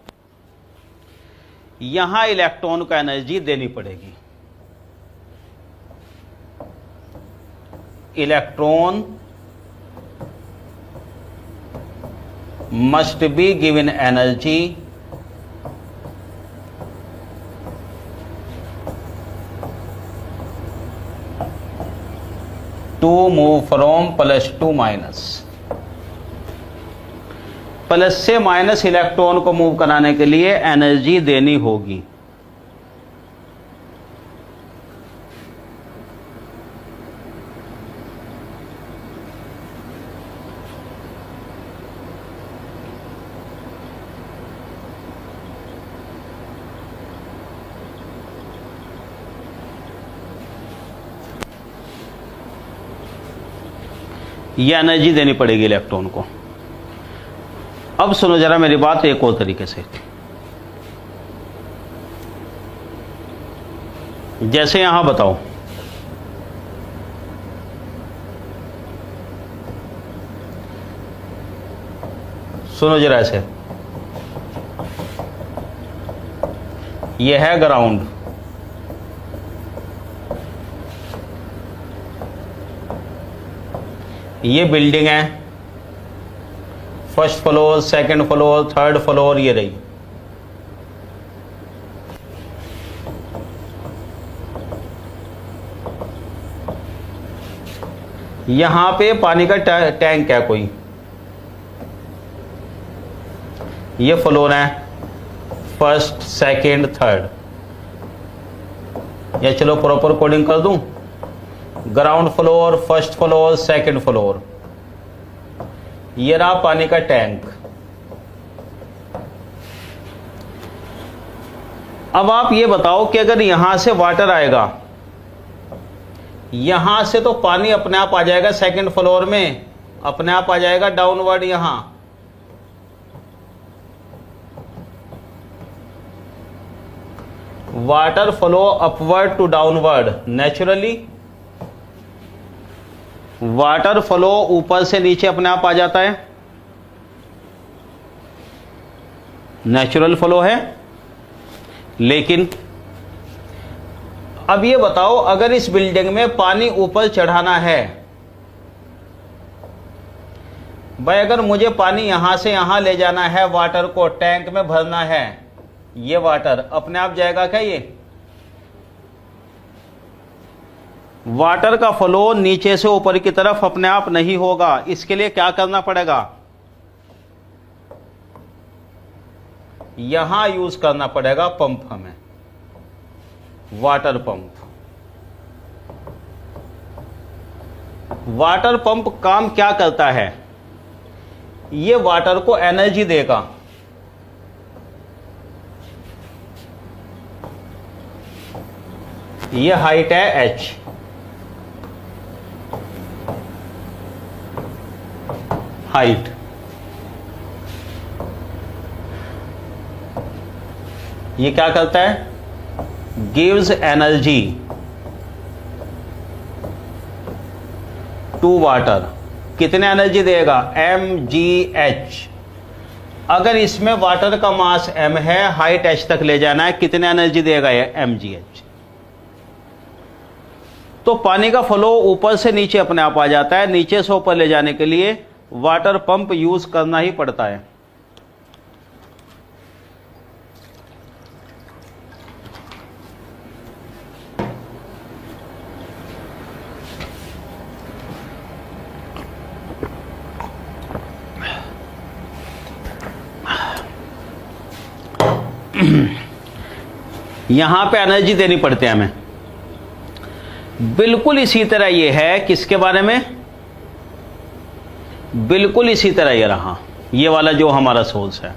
यहां इलेक्ट्रॉन को एनर्जी देनी पड़ेगी। Electron must be given energy to move from plus to minus. Plus से माइनस इलेक्ट्रॉन को मूव कराने के लिए एनर्जी देनी होगी। ये एनर्जी देनी पड़ेगी इलेक्ट्रॉन को। अब सुनो जरा मेरी बात एक और तरीके से। जैसे यहां बताओ, सुनो जरा ऐसे, ये है ग्राउंड, ये बिल्डिंग है, first floor, second floor, third floor, ये रही। यहां पे पानी का टैंक है कोई, ये फ्लोर है, फर्स्ट, सेकंड, थर्ड, या चलो प्रॉपर कोडिंग कर दूं, ground floor, first floor, second floor, ये रहा पानी का टैंक। अब आप ये बताओ कि अगर यहां से वाटर आएगा, यहां से तो पानी अपने आप आ जाएगा सेकंड फ्लोर में, अपने आप आ जाएगा डाउनवर्ड, यहां water flow upward to downward. Naturally water flow ऊपर से नीचे अपने आप आ जाता है, नेचुरल फ्लो है। लेकिन अब ये बताओ, अगर इस बिल्डिंग में पानी ऊपर चढ़ाना है, भाई अगर मुझे पानी यहां से यहां ले जाना है, वाटर को टैंक में भरना है, ये वाटर अपने आप जाएगा क्या? ये वाटर का फ्लो नीचे से ऊपर की तरफ अपने आप नहीं होगा, इसके लिए क्या करना पड़ेगा? यहां यूज करना पड़ेगा पंप, हमें वाटर पंप। वाटर पंप काम क्या करता है? ये वाटर को एनर्जी देगा। ये हाइट है h, हाइट। ये क्या करता है? Gives energy to water. कितने एनर्जी देगा? mgh। अगर इसमें वाटर का मास m है, हाइट h तक ले जाना है, कितने एनर्जी देगा ये? mgh। तो पानी का फ्लो ऊपर से नीचे अपने आप आ जाता है, नीचे से ऊपर ले जाने के लिए वाटर पंप यूज करना ही पड़ता है। यहां पे एनर्जी देनी पड़ती है हमें। बिल्कुल इसी तरह ये है, किसके बारे में? बिल्कुल इसी तरह ये रहा, ये वाला जो हमारा सोर्स है।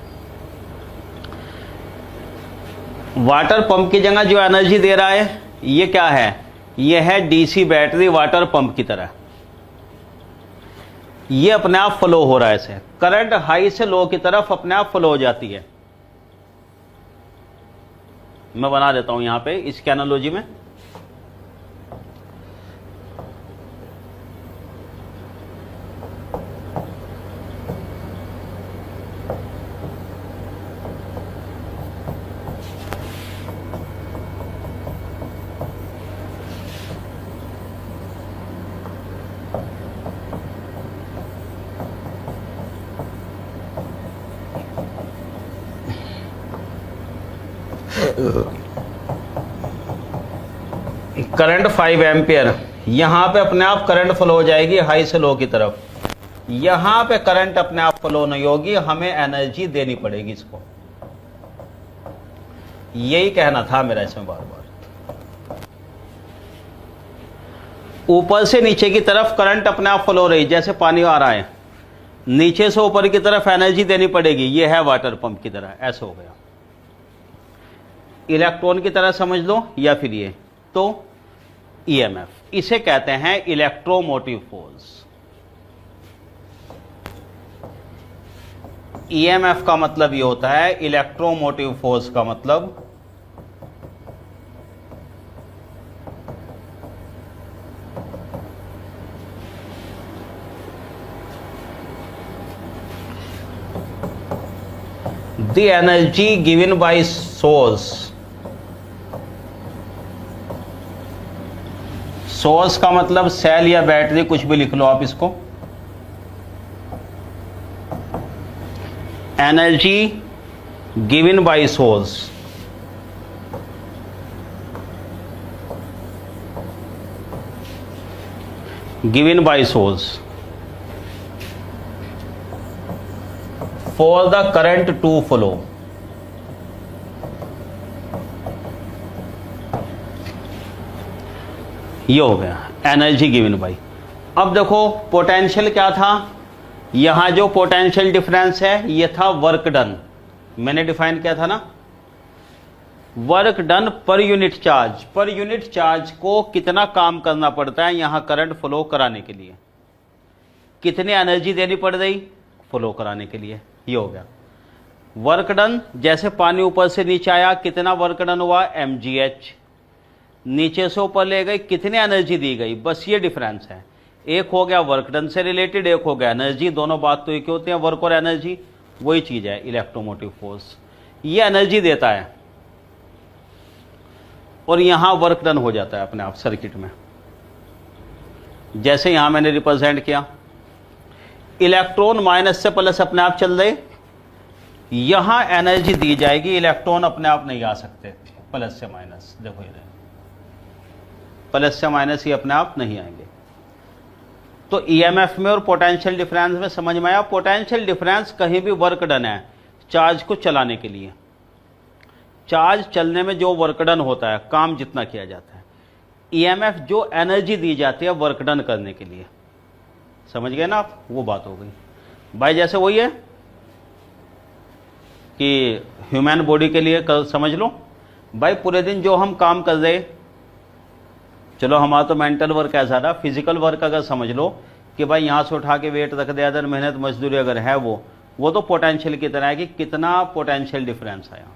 वाटर पंप की जगह जो एनर्जी दे रहा है ये क्या है? ये है डीसी बैटरी वाटर पंप की तरह। ये अपने आप फ्लो हो रहा है, ऐसे करंट हाई से लो की तरफ अपने आप फ्लो हो जाती है। मैं बना देता हूं यहां पे इसके एनालॉजी में। करंट 5 एम्पियर, यहां पे अपने आप करंट फ्लो हो जाएगी हाई से लो की तरफ। यहां पे करंट अपने आप फ्लो नहीं होगी, हमें एनर्जी देनी पड़ेगी इसको। यही कहना था मेरा इसमें बार बार। ऊपर से नीचे की तरफ करंट अपने आप फ्लो हो रही, जैसे पानी आ रहा है, नीचे से ऊपर की तरफ एनर्जी देनी पड़ेगी। यह है वाटर पंप की तरह, ऐसा हो गया। इलेक्ट्रॉन की तरह समझ लो, या फिर ये तो ईएमएफ, इसे कहते हैं इलेक्ट्रोमोटिव फोर्स। ईएमएफ का मतलब ये होता है, इलेक्ट्रोमोटिव फोर्स का मतलब the energy given by source. Source का मतलब सेल या बैटरी, कुछ भी लिख लो आप इसको। Energy given by source, given by source for the current to flow. ये हो गया एनर्जी गिवन बाय। अब देखो पोटेंशियल क्या था, यहां जो पोटेंशियल डिफरेंस है ये था वर्क डन। मैंने डिफाइन किया था ना, work done per unit charge. पर यूनिट चार्ज को कितना काम करना पड़ता है यहां करंट फ्लो कराने के लिए, कितनी एनर्जी देनी पड़ रही फ्लो कराने के लिए। ये हो गया वर्क डन। जैसे पानी ऊपर से नीचे आया, कितना वर्क डन हुआ? mgh। नीचे से ऊपर ले गई, कितनी एनर्जी दी गई? बस ये डिफरेंस है। एक हो गया वर्क डन से रिलेटेड, एक हो गया एनर्जी। दोनों बात तो एक ही होती है, वर्क और एनर्जी, वही चीज है इलेक्ट्रोमोटिव फोर्स। ये एनर्जी देता है और यहां वर्क डन हो जाता है अपने आप सर्किट में। जैसे यहां मैंने रिप्रेजेंट किया, इलेक्ट्रॉन माइनस से प्लस अपने आप चल रहे, यहां एनर्जी दी जाएगी, इलेक्ट्रॉन अपने आप नहीं आ सकते, प्लस से माइनस, देखो ये प्लस से माइनस ही अपने आप नहीं आएंगे। तो ईएमएफ में और पोटेंशियल डिफरेंस में समझ में आया। पोटेंशियल डिफरेंस कहीं भी वर्क डन है चार्ज को चलाने के लिए, चार्ज चलने में जो वर्क डन होता है, काम जितना किया जाता है। ईएमएफ जो एनर्जी दी जाती है वर्क डन करने के लिए, समझ गए ना आप, वो बात हो गई भाई। जैसे वही है कि ह्यूमन बॉडी के लिए समझ लो भाई, पूरे दिन जो हम काम कर रहे, चलो हमारा तो मेंटल वर्क है ज़्यादा, फिजिकल वर्क अगर समझ लो कि भाई यहाँ से उठा के वेट रख दिया, अदर मेहनत मजदूरी अगर है वो तो पोटेंशियल की तरह है कि कितना पोटेंशियल डिफरेंस आया।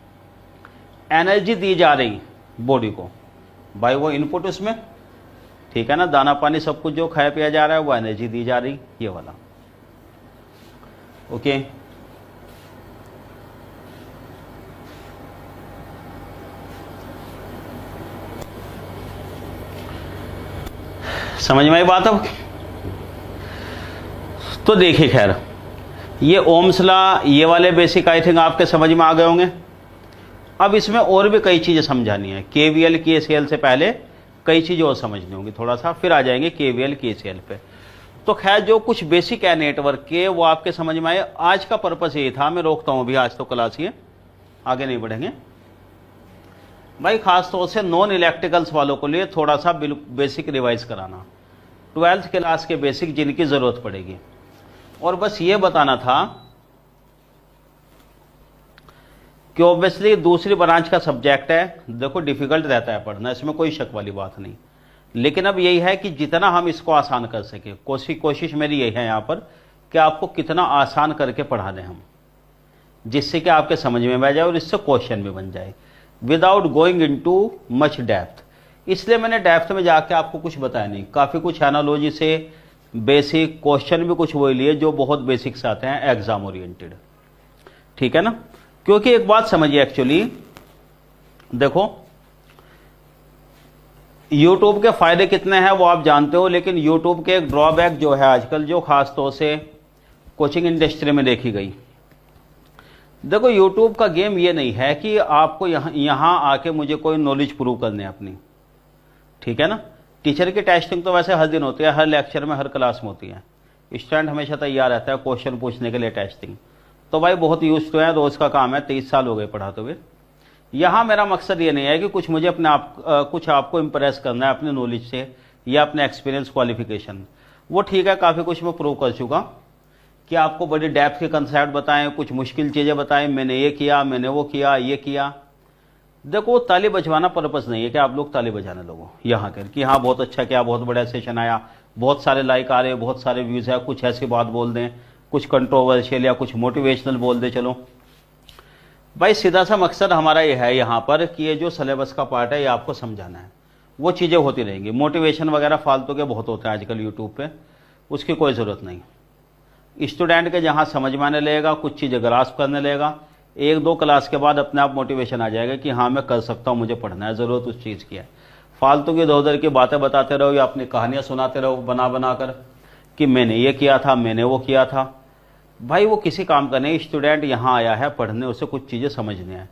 एनर्जी दी जा रही बॉडी को भाई, वो इनपुट उसमें, ठीक है ना, दाना पानी सब कुछ जो खाया पिया जा रहा है वो एनर्जी दी जा रही, ये वाला। ओके, समझ में आई बात। अब तो देखिए, खैर ये ओम्स लॉ, ये वाले बेसिक आई थिंक आपके समझ में आ गए होंगे। अब इसमें और भी कई चीजें समझानी है। केवीएल केसीएल से पहले कई चीजें और समझनी होंगी थोड़ा सा, फिर आ जाएंगे केवीएल केसीएल पे। तो खैर जो कुछ बेसिक है नेटवर्क के वो आपके समझ में आए। आज का पर्पस ये था, मैं रोकता हूं अभी, आज तो क्लास ही है, आगे नहीं बढ़ेंगे भाई। खासतौर से नॉन इलेक्ट्रिकल्स वालों को लिए थोड़ा सा बेसिक रिवाइज कराना, 12th क्लास के बेसिक जिनकी जरूरत पड़ेगी। और बस ये बताना था कि ऑब्वियसली दूसरी ब्रांच का सब्जेक्ट है, देखो डिफिकल्ट रहता है पढ़ना, इसमें कोई शक वाली बात नहीं। लेकिन अब यही है कि जितना हम इसको आसान कर सके, कोशिश मेरी यही है यहाँ पर कि आपको कितना आसान करके पढ़ा दें हम, जिससे कि आपके समझ में आ जाए और इससे क्वेश्चन भी बन जाए without going into much depth. इसलिए मैंने डेप्थ में जाके आपको कुछ बताया नहीं, काफ़ी कुछ एनालॉजी से बेसिक क्वेश्चन भी कुछ वही लिए जो बहुत बेसिक से आते हैं एग्जाम ओरिएंटेड, ठीक है ना। क्योंकि एक बात समझिए, एक्चुअली देखो YouTube के फायदे कितने हैं वो आप जानते हो, लेकिन YouTube के एक ड्रॉबैक जो है आजकल, जो खास तौर से कोचिंग इंडस्ट्री में देखी गई, देखो YouTube का गेम ये नहीं है कि आपको यहाँ आके मुझे कोई नॉलेज प्रूव करनी है अपनी, ठीक है ना। टीचर की टेस्टिंग तो वैसे हर दिन होती है, हर लेक्चर में, हर क्लास में होती है। स्टूडेंट हमेशा तैयार रहता है क्वेश्चन पूछने के लिए, टेस्टिंग तो भाई बहुत यूज तो है, रोज का काम है, 23 साल हो गए पढ़ाते हुए। यहाँ मेरा मकसद ये नहीं है कि कुछ मुझे अपने कुछ आपको इम्प्रेस करना है अपने नॉलेज से या अपने एक्सपीरियंस क्वालिफिकेशन, वो ठीक है, काफ़ी कुछ मैं प्रूव कर चुका कि आपको बड़ी डेप्थ के कंसेप्ट बताएं, कुछ मुश्किल चीज़ें बताएं, मैंने ये किया, मैंने वो किया, ये किया। देखो ताली बजवाना पर्पस नहीं है कि आप लोग ताली बजाने लगो यहाँ कर कि हाँ बहुत अच्छा किया, बहुत बड़ा सेशन आया, बहुत सारे लाइक आ रहे, बहुत सारे व्यूज़ है, कुछ ऐसी बात बोल दें, कुछ कंट्रोवर्शियल या कुछ मोटिवेशनल बोल दे। चलो भाई, सीधा सा मकसद हमारा ये है यहाँ पर कि ये जो सिलेबस का पार्ट है ये आपको समझाना है, वो चीज़ें होती रहेंगी। मोटिवेशन वगैरह फालतू के बहुत होते हैं आजकल यूट्यूब पे, उसकी कोई ज़रूरत नहीं। स्टूडेंट के जहाँ समझ में आने लगेगा, कुछ चीज़ें ग्रास्प करने लगेगा, 1-2 क्लास के बाद अपने आप मोटिवेशन आ जाएगा कि हाँ मैं कर सकता हूँ, मुझे पढ़ना है, ज़रूरत उस चीज़ की है। फालतू की इधर की बातें बताते रहो या अपनी कहानियाँ सुनाते रहो बना बना कर कि मैंने ये किया था, मैंने वो किया था, भाई वो किसी काम का नहीं। स्टूडेंट यहाँ आया है पढ़ने, उसे कुछ चीज़ें समझनी है।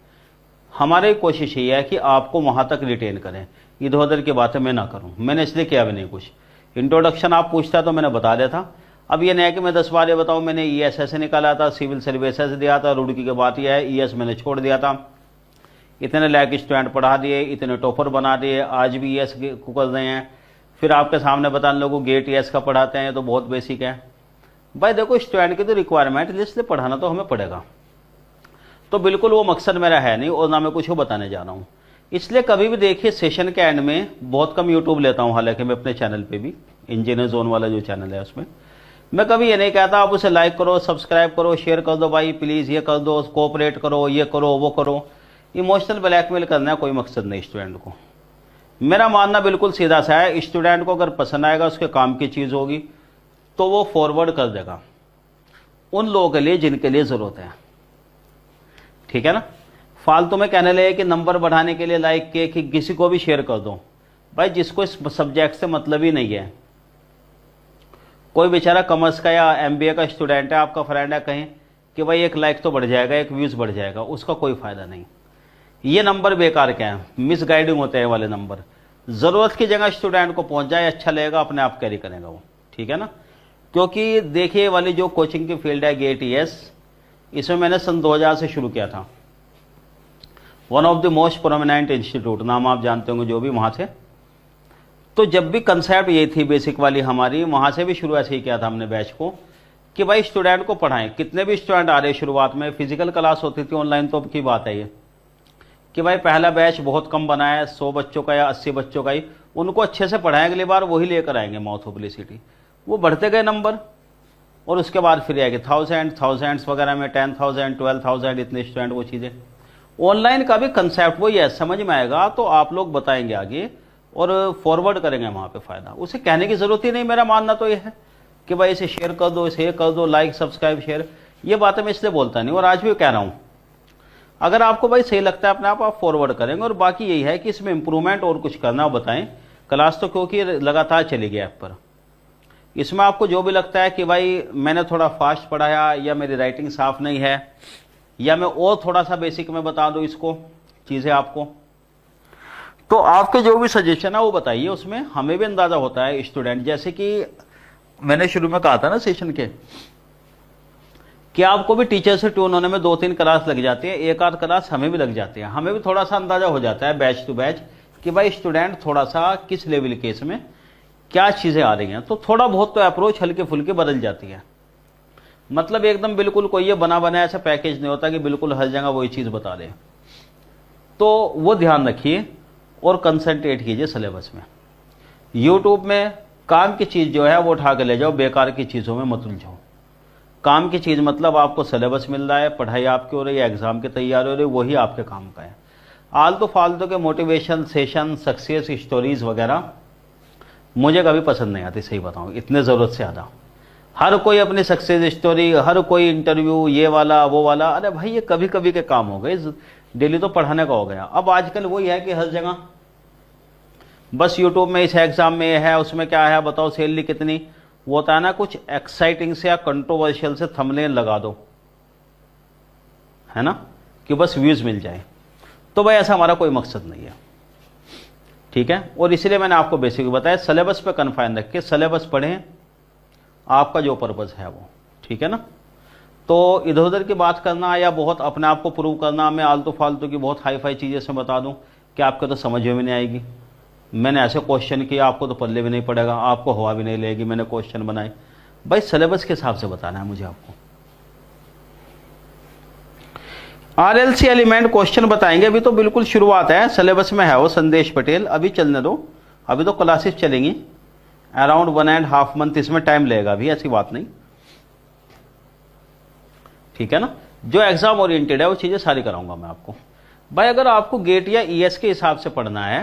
हमारी कोशिश ये है कि आपको वहाँ तक रिटेन करें, इधर उधर की बातें मैं ना करूँ। मैंने इसलिए किया भी नहीं कुछ, इंट्रोडक्शन आप पूछता तो मैंने बता दिया था। अब ये नहीं है कि मैं 10 बार ये बताऊँ मैंने ESS निकाला था, सिविल सर्विसेज दिया था, रुड़की के बात यह है ES मैंने छोड़ दिया था, इतने लायक स्टूडेंट पढ़ा दिए, इतने टॉपर बना दिए, आज भी ES को कर रहे हैं। फिर आपके सामने बताने लोगों गेट ES का पढ़ाते हैं, तो बहुत बेसिक है। भाई देखो स्टूडेंट की तो रिक्वायरमेंट, इसलिए पढ़ाना तो हमें पड़ेगा, तो बिल्कुल वो मकसद मेरा है नहीं और ना मैं कुछ बताने जा रहा हूँ। इसलिए कभी भी देखिए सेशन के एंड में बहुत कम यूट्यूब लेता हूँ, हालांकि मैं अपने चैनल पे भी, इंजीनियर जोन वाला जो चैनल है उसमें मैं कभी ये नहीं कहता आप उसे लाइक करो, सब्सक्राइब करो, शेयर कर दो भाई प्लीज़, ये कर दो, कोऑपरेट करो, ये करो, वो करो। इमोशनल ब्लैकमेल करना है कोई मकसद नहीं स्टूडेंट को। मेरा मानना बिल्कुल सीधा सा है, स्टूडेंट को अगर पसंद आएगा, उसके काम की चीज़ होगी, तो वो फॉरवर्ड कर देगा उन लोगों के लिए जिनके लिए ज़रूरत है, ठीक है ना। फालतू में कहने लगे कि नंबर बढ़ाने के लिए लाइक के कि किसी को भी शेयर कर दो, भाई जिसको इस सब्जेक्ट से मतलब ही नहीं है, कोई बेचारा कॉमर्स का या MBA का स्टूडेंट है, आपका फ्रेंड है, कहीं कि भाई एक लाइक तो बढ़ जाएगा, एक व्यूज़ बढ़ जाएगा, उसका कोई फ़ायदा नहीं। ये नंबर बेकार के हैं, मिसगाइडिंग होते हैं वाले नंबर। ज़रूरत की जगह स्टूडेंट को पहुंच जाए, अच्छा लगेगा, अपने आप कैरी करेगा वो, ठीक है ना। क्योंकि देखिए वाली जो कोचिंग की फील्ड है गेट ईएस, इसमें मैंने सन 2000 से शुरू किया था। One of the most prominent institute, नाम आप जानते होंगे जो भी वहाँ से। तो जब भी कंसेप्ट ये थी बेसिक वाली हमारी, वहाँ से भी शुरू ऐसे ही किया था हमने बैच को कि भाई स्टूडेंट को पढ़ाएं। कितने भी स्टूडेंट आ रहे शुरुआत में, फिजिकल क्लास होती थी, ऑनलाइन तो अब की बात है ये, कि भाई पहला बैच बहुत कम बनाया, 100 बच्चों का या 80 बच्चों का ही, उनको अच्छे से पढ़ाएं, अगली बार वही लेकर आएंगे माउथ पब्लिसिटी। वो बढ़ते गए नंबर, और उसके बाद फिर आएगी थाउजेंड्स वगैरह में, 10,000 12,000 इतने स्टूडेंट, वो चीज़ें। ऑनलाइन का भी कंसेप्ट वही है, समझ में आएगा तो आप लोग बताएंगे आगे और फॉरवर्ड करेंगे वहाँ पे फ़ायदा। उसे कहने की ज़रूरत ही नहीं, मेरा मानना तो ये है कि भाई इसे शेयर कर दो, इसे कर दो, लाइक सब्सक्राइब शेयर, ये बातें मैं इसलिए बोलता नहीं और आज भी कह रहा हूँ। अगर आपको भाई सही लगता है अपने आप फॉरवर्ड करेंगे, और बाकी यही है कि इसमें इंप्रूवमेंट और कुछ करना हो बताएं। क्लास तो क्योंकि लगातार चलेगी ऐप पर, इसमें आपको जो भी लगता है कि भाई मैंने थोड़ा फास्ट पढ़ाया, या मेरी राइटिंग साफ नहीं है, या मैं और थोड़ा सा बेसिक में बता दूं इसको चीज़ें आपको, तो आपके जो भी सजेशन है वो बताइए। उसमें हमें भी अंदाज़ा होता है स्टूडेंट, जैसे कि मैंने शुरू में कहा था ना सेशन के, कि आपको भी टीचर से ट्यून होने में 2-3 क्लास लग जाती है, एक आध क्लास हमें भी लग जाती है। हमें भी थोड़ा सा अंदाज़ा हो जाता है बैच टू बैच कि भाई स्टूडेंट थोड़ा सा किस लेवल के इसमें क्या चीज़ें आ रही हैं। तो थोड़ा बहुत तो अप्रोच हल्के फुल्के बदल जाती है, मतलब एकदम बिल्कुल कोई ये बना बनाया ऐसा पैकेज नहीं होता कि बिल्कुल हर जगह वही चीज़ बता दें। तो वो ध्यान रखिए और कंसंट्रेट कीजिए सिलेबस में। यूट्यूब में काम की चीज़ जो है वो उठा के ले जाओ, बेकार की चीज़ों में मत उलझो। काम की चीज़ मतलब आपको सिलेबस मिल रहा है, पढ़ाई आपकी हो रही है, एग्जाम की तैयारी हो रही है, वही आपके काम का है। आलतू फालतू के मोटिवेशन सेशन, सक्सेस स्टोरीज वगैरह मुझे कभी पसंद नहीं आती, सही बताऊँ, इतने ज़रूरत से ज़्यादा। हर कोई अपनी सक्सेस स्टोरी, हर कोई इंटरव्यू, ये वाला वो वाला, अरे भाई ये कभी कभी के काम हो गए, डेली तो पढ़ाने का हो गया। अब आजकल वही है कि हर जगह बस यूट्यूब में इस एग्जाम में है, उसमें क्या है बताओ, सैलरी कितनी, वो होता है ना कुछ एक्साइटिंग से या कंट्रोवर्शियल से थंबनेल लगा दो, है ना, कि बस व्यूज मिल जाए। तो भाई ऐसा हमारा कोई मकसद नहीं है, ठीक है। और इसीलिए मैंने आपको बेसिक बताया, सिलेबस पे कन्फाइन रख के सिलेबस पढ़ें, आपका जो पर्पज़ है वो, ठीक है ना। तो इधर उधर की बात करना या बहुत अपने आप को प्रूव करना, मैं आलतू फालतू की बहुत हाई फाई चीज़ें से बता दूं कि आपको तो समझ में नहीं आएगी। मैंने ऐसे क्वेश्चन किया, आपको तो पल्ले भी नहीं पड़ेगा, आपको हवा भी नहीं लगेगी, मैंने क्वेश्चन बनाए। भाई सिलेबस के हिसाब से बताना है मुझे आपको। आरएलसी एलिमेंट क्वेश्चन बताएंगे, अभी तो बिल्कुल शुरुआत है, सिलेबस में है वो संदेश पटेल, अभी चलने दो, अभी तो क्लासेस चलेंगी अराउंड 1.5 मंथ, इसमें टाइम लगेगा अभी, ऐसी बात नहीं, ठीक है ना। जो एग्जाम ओरिएंटेड है वो चीज़ें सारी कराऊंगा मैं आपको। भाई अगर आपको गेट या ईएस के हिसाब से पढ़ना है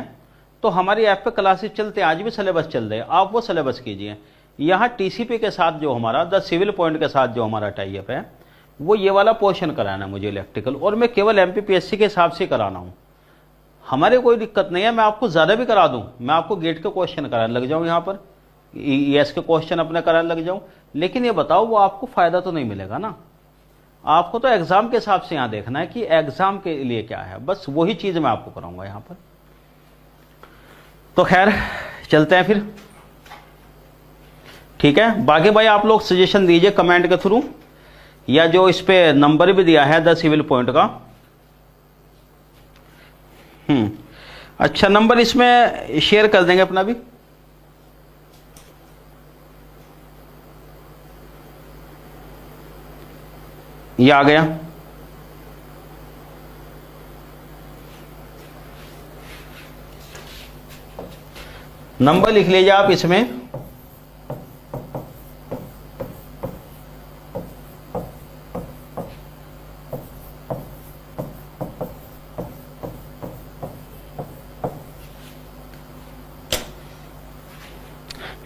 तो हमारी ऐप पे क्लासेस चलते हैं, आज भी सिलेबस चल रहे हैं, आप वो सिलेबस कीजिए। यहाँ टीसीपी के साथ जो हमारा द सिविल पॉइंट के साथ जो हमारा टाई अप है, वो ये वाला पोर्शन कराना है मुझे इलेक्ट्रिकल, और मैं केवल एमपीपीएससी के हिसाब से कराना हूँ। हमारे कोई दिक्कत नहीं है, मैं आपको ज़्यादा भी करा दूँ, मैं आपको गेट के क्वेश्चन कराने लग जाऊँ, यहाँ पर ईएस के क्वेश्चन अपने कराने लग जाऊँ, लेकिन ये बताओ वो आपको फ़ायदा तो नहीं मिलेगा ना। आपको तो एग्जाम के हिसाब से यहाँ देखना है कि एग्जाम के लिए क्या है, बस वही चीज़ मैं आपको कराऊंगा यहाँ पर। तो खैर चलते हैं फिर, ठीक है। बाकी भाई आप लोग सजेशन दीजिए कमेंट के थ्रू, या जो इस पे नंबर भी दिया है द सिविल पॉइंट का। अच्छा, नंबर इसमें शेयर कर देंगे अपना भी, ये आ गया। नंबर लिख लीजिए आप इसमें,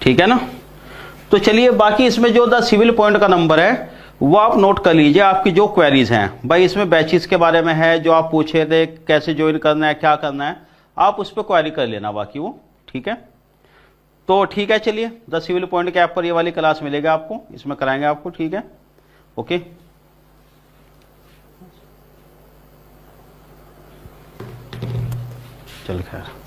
ठीक है ना। तो चलिए बाकी इसमें जो द सिविल पॉइंट का नंबर है वो आप नोट कर लीजिए। आपकी जो क्वेरीज हैं भाई इसमें बैचेस के बारे में है, जो आप पूछे थे कैसे ज्वाइन करना है, क्या करना है, आप उस पर क्वेरी कर लेना बाकी वो, ठीक है। तो ठीक है, चलिए द सिविल पॉइंट के ऐप पर ये वाली क्लास मिलेगा आपको, इसमें कराएंगे आपको, ठीक है, ओके। चल खैर।